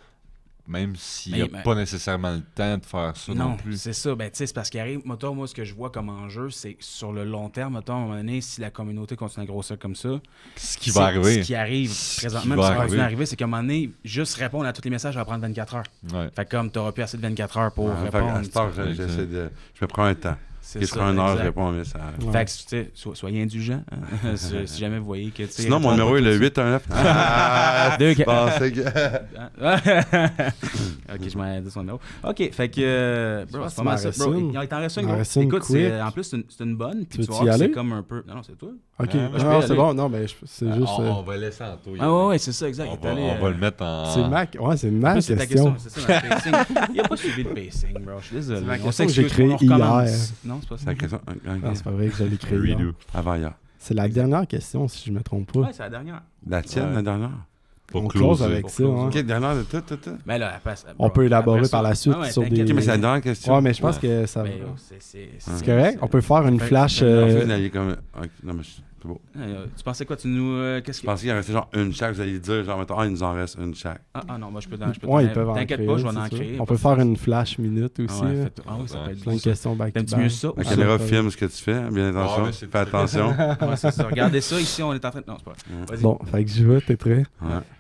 même s'il n'y a Mais- pas nécessairement le temps de faire ça non, Non, plus. c'est ça. Ben, tu sais, c'est parce qu'il arrive, mettons, moi, ce que je vois comme enjeu, c'est sur le long terme, mettons, à un moment donné, si la communauté continue à grossir comme ça, Ce qui c'est- va arriver. Ce qui arrive Ce présentement, qui va ce qui continue à arriver. arriver, c'est qu'à un moment donné, juste répondre à tous les messages, ça va prendre 24 heures. Ouais. Fait que comme tu n'auras plus assez de 24 heures pour Ouais, fait que à répondre. cette heure, tu- j'essaie de. Je me prends un temps. C'est Qui ça, sera une heure, je exact. réponds à un message. Ouais. Fait que, tu sais, soyez indulgents. Hein, si jamais vous voyez que, tu sais, Sinon, mon répondre numéro est pas le tout de 819. Ah, Deux- tu pensais que. Ok, je m'en ai dit son numéro. Ok, fait que. Bro, pense c'est pas que mal tu ça. m'en Bro, restes une. il t'en reste une, Il m'en gros. reste une Écoute, quick. en plus, c'est une bonne. Puis Tu tu veux-tu vois y que c'est aller? comme un peu. Non, c'est toi. Ok, Ah, je peux y non, c'est aller. bon, non, mais c'est juste. On va laisser Anto. Ah ouais, c'est ça, exact. On Il est allé, va le mettre en. c'est ma En plus, c'est ta question. c'est ça, notre pacing. Il a pas suivi le pacing, bro. Je suis désolé. C'est ma On question que s'excuse, j'ai créée on recommence. hier. Non, c'est pas C'est ça. la question. Non, c'est pas vrai que j'allais créer. Redo. Avant hier. C'est la dernière question, si je me trompe pas. Ouais, c'est la dernière. La tienne, Ouais. la dernière. Pour On close closer. avec Pour ça. closer. hein. Ok, dernière de tout. Mais là, elle passe. On peut élaborer après ça- par la suite Ouais, sur t'inquiète, des- Ok, mais c'est la dernière question. Ouais, mais je pense Ouais. que ça va. Mais, c'est C'est correct? On peut faire une flash. Vous alliez comme. Ok, non, mais c'est beau. Tu pensais quoi? Tu nous. Qu'est-ce Je que. pensais qu'il en restait genre une chaque. Vous alliez dire, genre, mettons, il nous en reste une chaque. Ah non, moi je peux Ouais, ils peuvent en T'inquiète créer. pas, je vais c'est en ça. créer. On peut faire une flash minute aussi. Ah ouais, là. faites- ah oui, ça peut être Plein bon, de ça. questions back to T'aimes-tu back. mieux ça? La Ah, caméra ça, filme ce que tu fais, bien Ouais, attention. mais c'est- Fais attention. Ouais, c'est ça. Regardez ça, ici, on est en train de. Non, c'est pas vrai. Vas-y. Bon, fait que je vais, t'es prêt?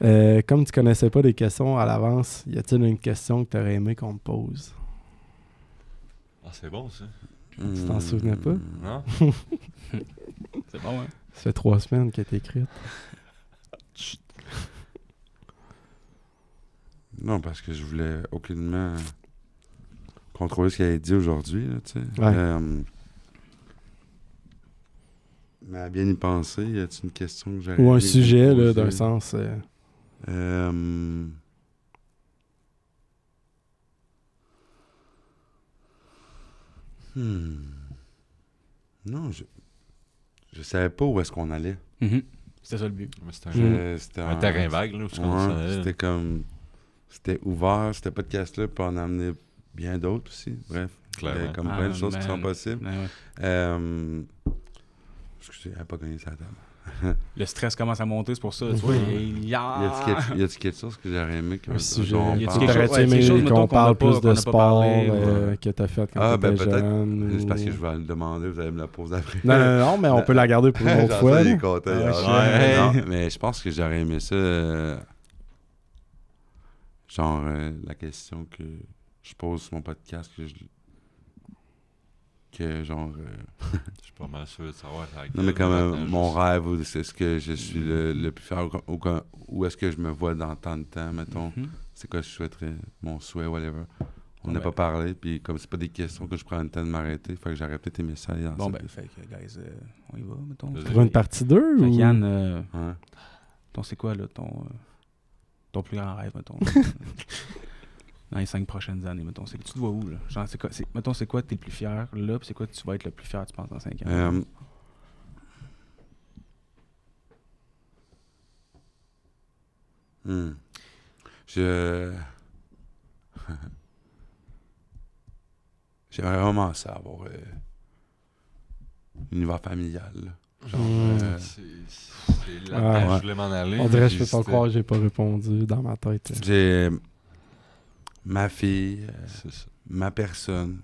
Ouais. Comme tu connaissais pas des questions à l'avance, y a-t-il une question que t'aurais aimé qu'on te pose? Ah, c'est bon ça. Tu t'en souvenais pas? Non? C'est bon, hein? Ça fait 3 semaines qu'elle est écrite. Non, parce que je voulais aucunement contrôler ce qu'elle a dit aujourd'hui, là, tu sais. Ouais. Mais à bien y penser, y a-t-il une question que j'aurais Ou un aimé sujet, là, poser? d'un sens. Non, je savais pas où est-ce qu'on allait. Mhm. C'était ça le but. Mais c'est C'était un terrain vague, là, où tu Ouais, commences c'était comme... C'était ouvert, c'était podcast-là, puis on a amené bien d'autres aussi. Bref, il y Clairement. a comme Ah, plein de choses qui man. sont possibles. Ouais. Excusez, elle n'a pas gagné sa table. Le stress commence à monter, c'est pour ça. Tu vois, Y a-t-il quelque chose que j'aurais aimé que Un sujet. dont on Y a-t-il parle? quelque chose- T'aurais-tu ouais, aimé quelque chose, mettons, qu'on qu'on a parle pas- plus qu'on de a pas sport parlé, que t'as fait quand Ah, ben t'étais peut-être. jeune? C'est parce que ou- je vais le demander, vous allez me la poser après. Non, mais on peut la garder pour une autre Genre fois. ça, il là. est content, il Ah, a- ouais. Non, mais je pense que j'aurais aimé ça. Genre, la question que je pose sur mon podcast, que que genre... Je suis pas mal sûr de savoir. non, mais comme mon rêve, ou c'est ce que je suis le plus fier, ou est-ce que je me vois dans tant de temps, mettons. C'est quoi je souhaiterais, mon souhait, whatever. On n'a pas parlé, puis comme c'est pas des questions que je prends le temps de m'arrêter, fait que j'aurais peut-être aimé ça. Bon, ben, fait que, guys, on y va, mettons. Pour une partie 2 Fait que ou... Yann, Ouais. c'est quoi, là, ton plus grand rêve, mettons? Dans les 5 prochaines années, mettons. Tu te vois où, là? Genre, mettons, c'est quoi t'es le plus fier, là, puis c'est quoi tu vas être le plus fier, tu penses, dans 5 ans? J'aimerais vraiment ça, avoir un univers familial, là. Genre, c'est là que je voulais m'en aller. On dirait que je peux pas croire que j'ai pas répondu dans ma tête. J'ai ma fille, C'est ça. ma personne,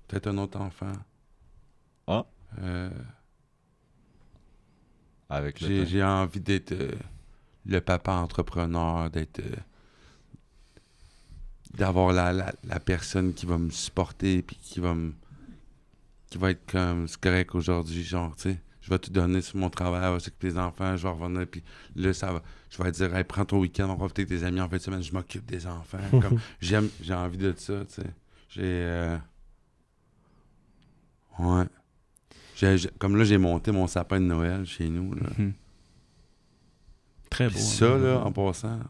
peut-être un autre enfant. Ah. Avec le temps. J'ai envie d'être le papa entrepreneur, d'avoir la personne qui va me supporter puis qui va être comme c'est correct aujourd'hui, genre, tu sais, je vais tout donner sur mon travail, avec tes enfants, je vais revenir, puis là, je vais te dire, hey, prends ton week-end, on va profiter avec tes amis en fin de semaine, je m'occupe des enfants. Comme, j'ai envie de ça, tu sais. Ouais. Comme là, j'ai monté mon sapin de Noël chez nous, là. Très Puis beau. ça, là, en passant,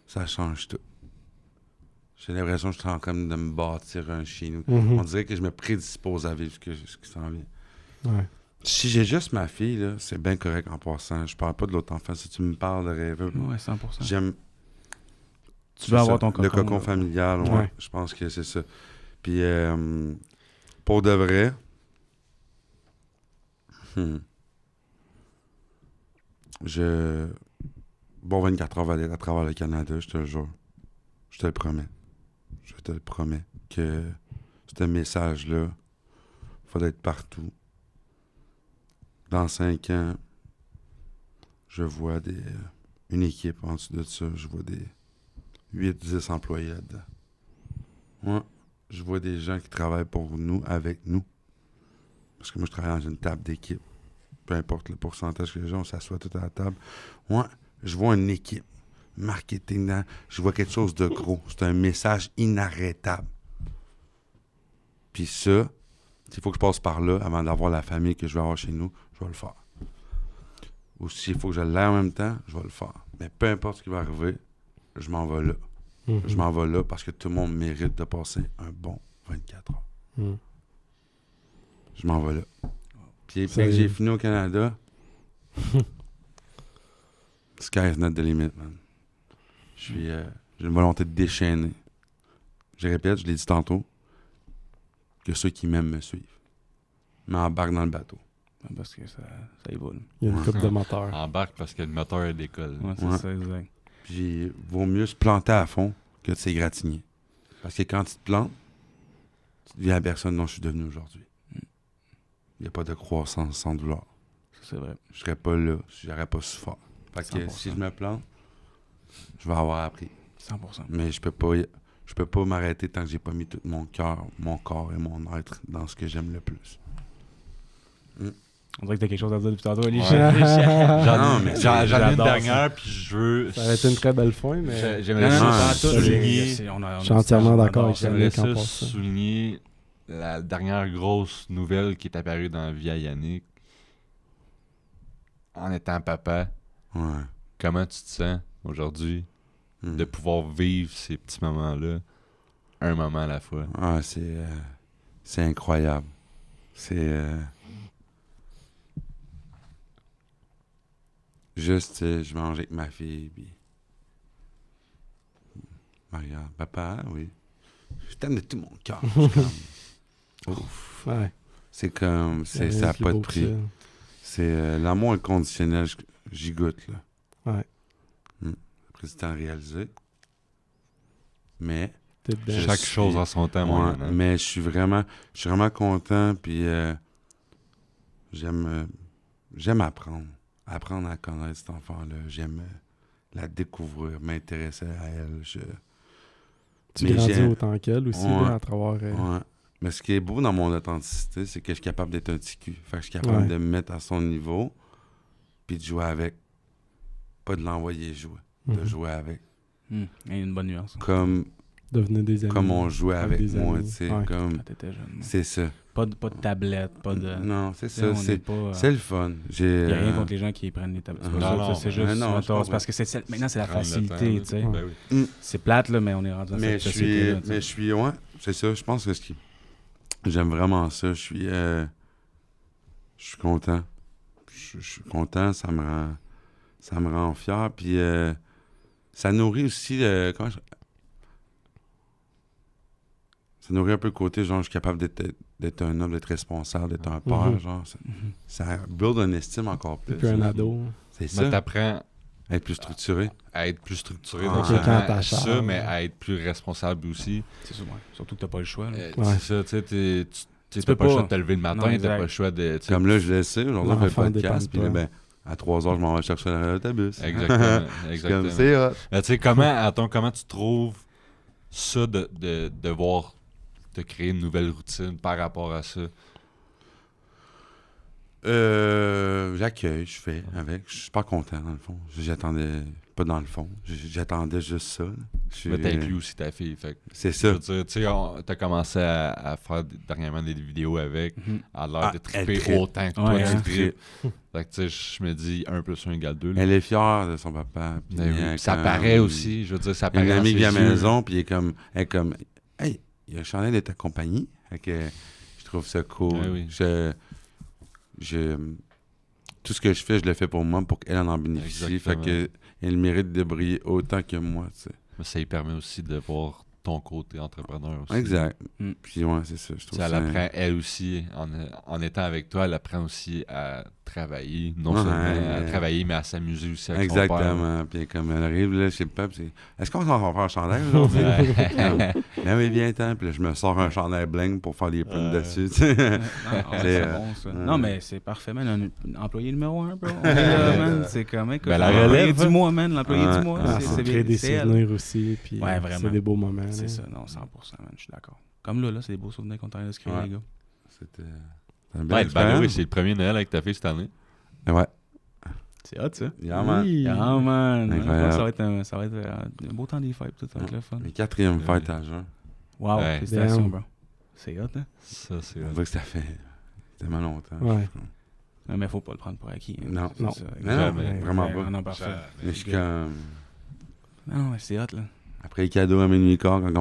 ça change tout. J'ai l'impression que je suis en train de me bâtir un chez nous. On dirait que je me prédispose à vivre ce qui s'en vient. Ouais. Si j'ai juste ma fille, là, c'est bien correct en passant. Je parle pas de l'autre enfant. Si tu me parles de rêveux, Ouais, 100%. j'aime... Tu veux avoir ton cocon. Le cocon là. familial, ouais. Ouais. Je pense que c'est ça. Puis, pour de vrai... Bon, 24 heures va aller à travers le Canada, je te le jure. Je te le promets. Je te le promets que ce message-là, il faut être partout. Dans 5 ans, je vois une équipe en dessous de ça. Je vois des 8-10 employés là-dedans. Ouais, je vois des gens qui travaillent pour nous, avec nous. Parce que moi, je travaille dans une table d'équipe. Peu importe le pourcentage que les gens, on s'assoit tout à la table. Ouais, je vois une équipe. Marketing, je vois quelque chose de gros. C'est un message inarrêtable. Puis ça, s'il faut que je passe par là avant d'avoir la famille que je vais avoir chez nous, je vais le faire. Ou s'il faut que je l'aie en même temps, je vais le faire. Mais peu importe ce qui va arriver, je m'en vais là. Je m'en vais là parce que tout le monde mérite de passer un bon 24 heures. Je m'en vais là. Puis après que j'ai fini au Canada, sky's not the limit, man. J'ai une volonté de déchaîner. Je répète, je l'ai dit tantôt, que ceux qui m'aiment me suivent. Mais embarque dans le bateau. Parce que ça évolue. Il y a une coupe de moteur. Embarque parce que le moteur est d'école. Ouais, c'est ça, exact. Puis vaut mieux se planter à fond que de s'égratigner. Parce que quand tu te plantes, tu deviens la personne dont je suis devenu aujourd'hui. Il n'y a pas de croissance sans douleur. Ça, c'est vrai. Je serais pas là si j'aurais pas souffert. Fait que 100%. si je me plante, je vais avoir appris. 100%. Mais je peux pas m'arrêter tant que j'ai pas mis tout mon cœur, mon corps et mon être dans ce que j'aime le plus. On dirait que t'as quelque chose à dire depuis tantôt, Ali. Non, mais J'en ai une j'adore dernière, puis je veux... Ça a été une très belle fin, mais J'aimerais Non, ça non, souligner... je suis entièrement d'accord avec J'aimerais Yannick en ça passant. souligner la dernière grosse nouvelle qui est apparue dans la vie à Yannick. En étant papa, Ouais. comment tu te sens aujourd'hui de pouvoir vivre ces petits moments-là, un moment à la fois? Ah, c'est incroyable. C'est juste, je mangeais avec ma fille, puis Maria, papa, oui. Je t'aime de tout mon cœur. Je suis comme, ouf. Ouais. C'est comme, ça Rien n'a de plus pas de beau que prix. ça. C'est l'amour inconditionnel, j'y goûte, là. Ouais. Après, c'est temps réalisé. Mais, T'es dedans. Je Chaque suis- chose en son temps, ouais, moi. mais je suis vraiment content, puis j'aime apprendre à connaître cet enfant-là. J'aime la découvrir, m'intéresser à elle. Tu mais grandis j'aime- autant qu'elle aussi, Ouais. là, à travers... Ouais. Mais ce qui est beau dans mon authenticité, c'est que je suis capable d'être un petit cul. Fait que je suis capable de me mettre à son niveau, puis de jouer avec. Pas de l'envoyer jouer, de jouer avec. Il y a une bonne nuance. Devenez des amis. Comme on jouait avec des moi, amis. tu sais. Ouais. Comme... Quand t'étais jeune. C'est ça. Pas de tablette, pas de... Non, c'est T'sais, ça. on C'est est pas, c'est le fun. Il n'y a rien contre les gens qui prennent les tablettes. C'est pas Non, ça, non, c'est juste... non, mettons, je c'est parce que maintenant, c'est la Prendre le facilité, temps, tu sais. Ben oui. C'est plate, là, mais on est rendu dans cette société-là. Mais je suis, ouais, c'est ça. Je pense que j'aime vraiment ça. Je suis content. Je suis content. Ça me rend fier. Puis ça nourrit aussi ça nourrit un peu le côté, genre, je suis capable d'être un homme, d'être responsable, d'être un père, genre. Ça build une estime encore plus. Puis un ado. C'est Mais ça. t'apprends Être plus structuré. à être plus structuré Ah. dans Quelqu'un à ta ça, charge. mais à être plus responsable aussi. C'est ça, ouais. Surtout que t'as pas le choix. Là. C'est ça, tu sais, tu peux t'as pas le choix pas. de te lever le matin, Non, t'as exact. pas le choix de... tu sais, Comme là, je le sais, aujourd'hui, on fait L'enfant le podcast, puis dépend là, de toi. à 3 heures, je m'en vais chercher l'autobus. Exactement, C'est exactement. comme, c'est hot. Mais tu sais, comment tu trouves ça de devoir te créer une nouvelle routine par rapport à ça? J'accueille, je fais avec. Je suis pas content, dans le fond. J'attendais, pas dans le fond. J'attendais juste ça. Mais t'as inclus aussi ta fille, fait que, C'est je ça. veux dire, tu sais, t'as commencé à faire dernièrement des vidéos avec, à l'air de elle triper trippe. autant que toi, Ouais, tu elle tripes. Fait que tu sais, je me dis 1 + 1 égale 2. là. Elle est fière de son papa. Puis Ben oui, elle, ça comme- paraît aussi, je veux dire, ça Il y a paraît une dans amie ses qui vient à la yeux. maison, puis elle est comme, hey, il y a un chandail de ta compagnie. Fait que je trouve ça cool. Ouais, oui. Tout ce que je fais, je le fais pour moi, pour qu'elle en bénéficie. Exactement. Fait que elle mérite de briller autant que moi, tu sais. Mais ça lui permet aussi de voir ton côté entrepreneur aussi. Exact. Mm. Puis ouais, c'est ça. Je Tu trouve sais, elle ça... apprend, elle aussi, en étant avec toi, elle apprend aussi à travailler, non Ouais. seulement à travailler, mais à s'amuser aussi avec son père. Exactement. Puis comme elle arrive, là, je sais pas, puis c'est... Est-ce qu'on s'en va faire un chandail aujourd'hui? Ben oui, viens-t'en. Puis là, je me sors un chandail bling pour faire les prints dessus, tu sais. Non, C'est, c'est bon, ça. ouais. Non, mais c'est parfait, man. Un employé numéro 1, bro. On est là, man. C'est comme, écoute, Ben, la l'employé relève, du mois, man. L'employé Ouais. du mois. Ah, ça crée des c'est elle. souvenirs aussi. Puis Ouais, vraiment. c'est des beaux moments. C'est là. ça, non, 100%, man. Je suis d'accord. Comme là, c'est des beaux souvenirs qu'on est en train de se créer, Ouais. les gars. C'était une belle Ouais, expérience. oui, c'est le premier Noël avec ta fille cette année. Ouais. C'est hot, ça. Yeah, man. Oui. Ah, man. Incroyable. Ça va être un beau temps des fêtes, tout. Ça va être le fun. Mes 4e fête à jeun. Wow, Ouais. félicitations, Damn. bro. C'est hot, hein? Ça, c'est... On voit que ça fait tellement longtemps. Ouais. Non, mais faut pas le prendre pour acquis. hein. Non. C'est Non. ça, Non, Jamais. vraiment Ouais, pas. Non, parfait. Mais je suis comme... Non, mais c'est hot, là. Après les cadeaux à minuit quart, quand le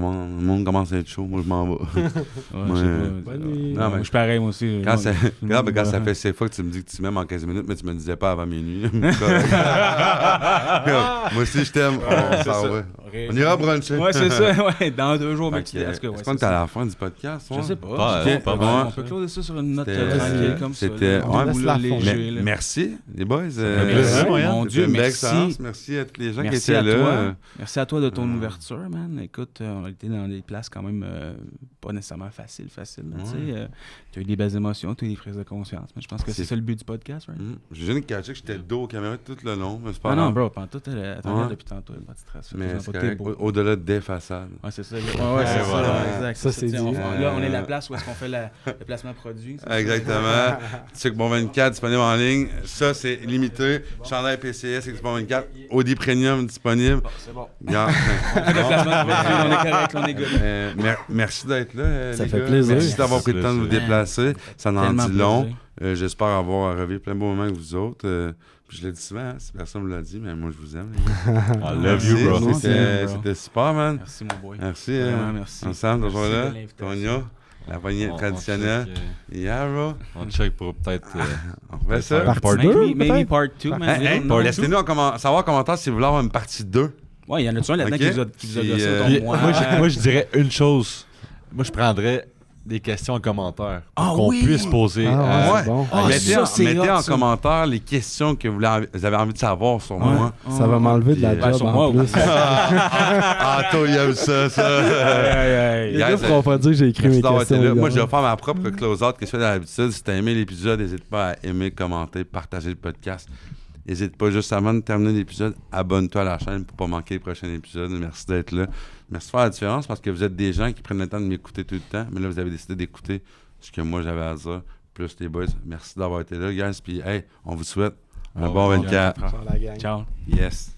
monde commence à être chaud, moi je m'en vais. Ouais, je sais pas. Bonne nuit. Non, mais Je suis pareil, moi aussi. Quand ça, Moi, quand ça fait 7 fois que tu me dis que tu m'aimes en 15 minutes, mais tu me le disais pas avant minuit. Moi aussi, je t'aime. On s'en va. On ira bruncher. Ouais, c'est ça. Ouais, dans 2 jours, Fait mais que, tu est-ce que, ouais, est-ce c'est qu'on est ça. à la fin du podcast? Je sais pas. Pas- Ok. pas bon. On peut closer ça sur une note C'était- tranquille comme ça. c'était- là. ouais, Un laisse bout, la là, fond. léger, là. Merci, les boys. fait plaisir, Mon C'était Dieu, une belle merci. séance. Merci à tous les gens qui Merci étaient à là. toi. Merci à toi de ton ouverture, man. Écoute, on a été dans des places quand même pas nécessairement faciles. Là, tu sais. Tu as eu des belles émotions, tu as eu des prises de conscience. Mais je pense que c'est ça le but du podcast, right? J'ai juste caché que j'étais dos aux caméras tout le long. Mais c'est pas Ah non, grave. bro, pendant tout, t'as Ouais. depuis tantôt, pas de stress. Mais Fais-toi c'est pas, correct. t'es beau. Au-delà des façades. Ouais, c'est ça. Ouais, c'est voilà. ça, exact. Ça, c'est tu sais, dit. Là, on est la place où est-ce qu'on fait le placement produit. c'est ça? Exactement. Sucre Bon 24 disponible en ligne. Ça, c'est limité. Chandail PCS, Sucre Bon 24. Audi Premium disponible. Bon, c'est bon. Regarde. Le placement produit, on est correct, on est good. Merci d'être là. Ça les fait gars. plaisir. Merci d'avoir pris le temps de vous Plaisir. déplacer. Ça en Tellement dit long. plaisir. J'espère avoir revu plein de beaux moments avec vous autres. Puis je le dis souvent, hein, si personne ne me l'a dit, mais moi je vous aime. Les gars. I love Merci. you, bro. Moi, C'était bro. c'était super, man. Merci, mon boy. Merci. Vraiment, merci. Ensemble, toujours Merci là. de l'invitation. Tonio, la poignée On traditionnelle. check, Yeah, bro. on check pour peut-être... On refait ça. Part Part Maybe, 2, maybe peut-être? part 2, man. Hey, Non, non. laissez-nous savoir en commentaire si vous voulez avoir une partie 2. Ouais, il y en a-tu un là-dedans Ok. qui vous a Puis, gossé euh, autour Puis, de moi? moi, je dirais une chose. Moi, je prendrais des questions en commentaire pour Ah qu'on oui! puisse poser Ah, à... ouais, c'est bon. Ah, mettez hot, en ça. commentaire les questions que vous avez envie de savoir sur moi. Ça va m'enlever de la Puis, job sur en moi, plus. Ah, toi, il aime ça. Les Guys, gars feront pas dire que j'ai écrit Merci mes d'avoir été questions. là. Moi, je vais évidemment. faire ma propre close-out que je fais d'habitude. Si tu as aimé l'épisode, n'hésite pas à aimer, commenter, partager le podcast. N'hésite pas, juste avant de terminer l'épisode, abonne-toi à la chaîne pour pas manquer les prochains épisodes. Merci d'être là. Merci de faire la différence parce que vous êtes des gens qui prennent le temps de m'écouter tout le temps, mais là, vous avez décidé d'écouter ce que moi j'avais à dire, plus les boys. Merci d'avoir été là, guys. Puis, hey, on vous souhaite un bon 24. Ciao, la gang. Ciao. Yes.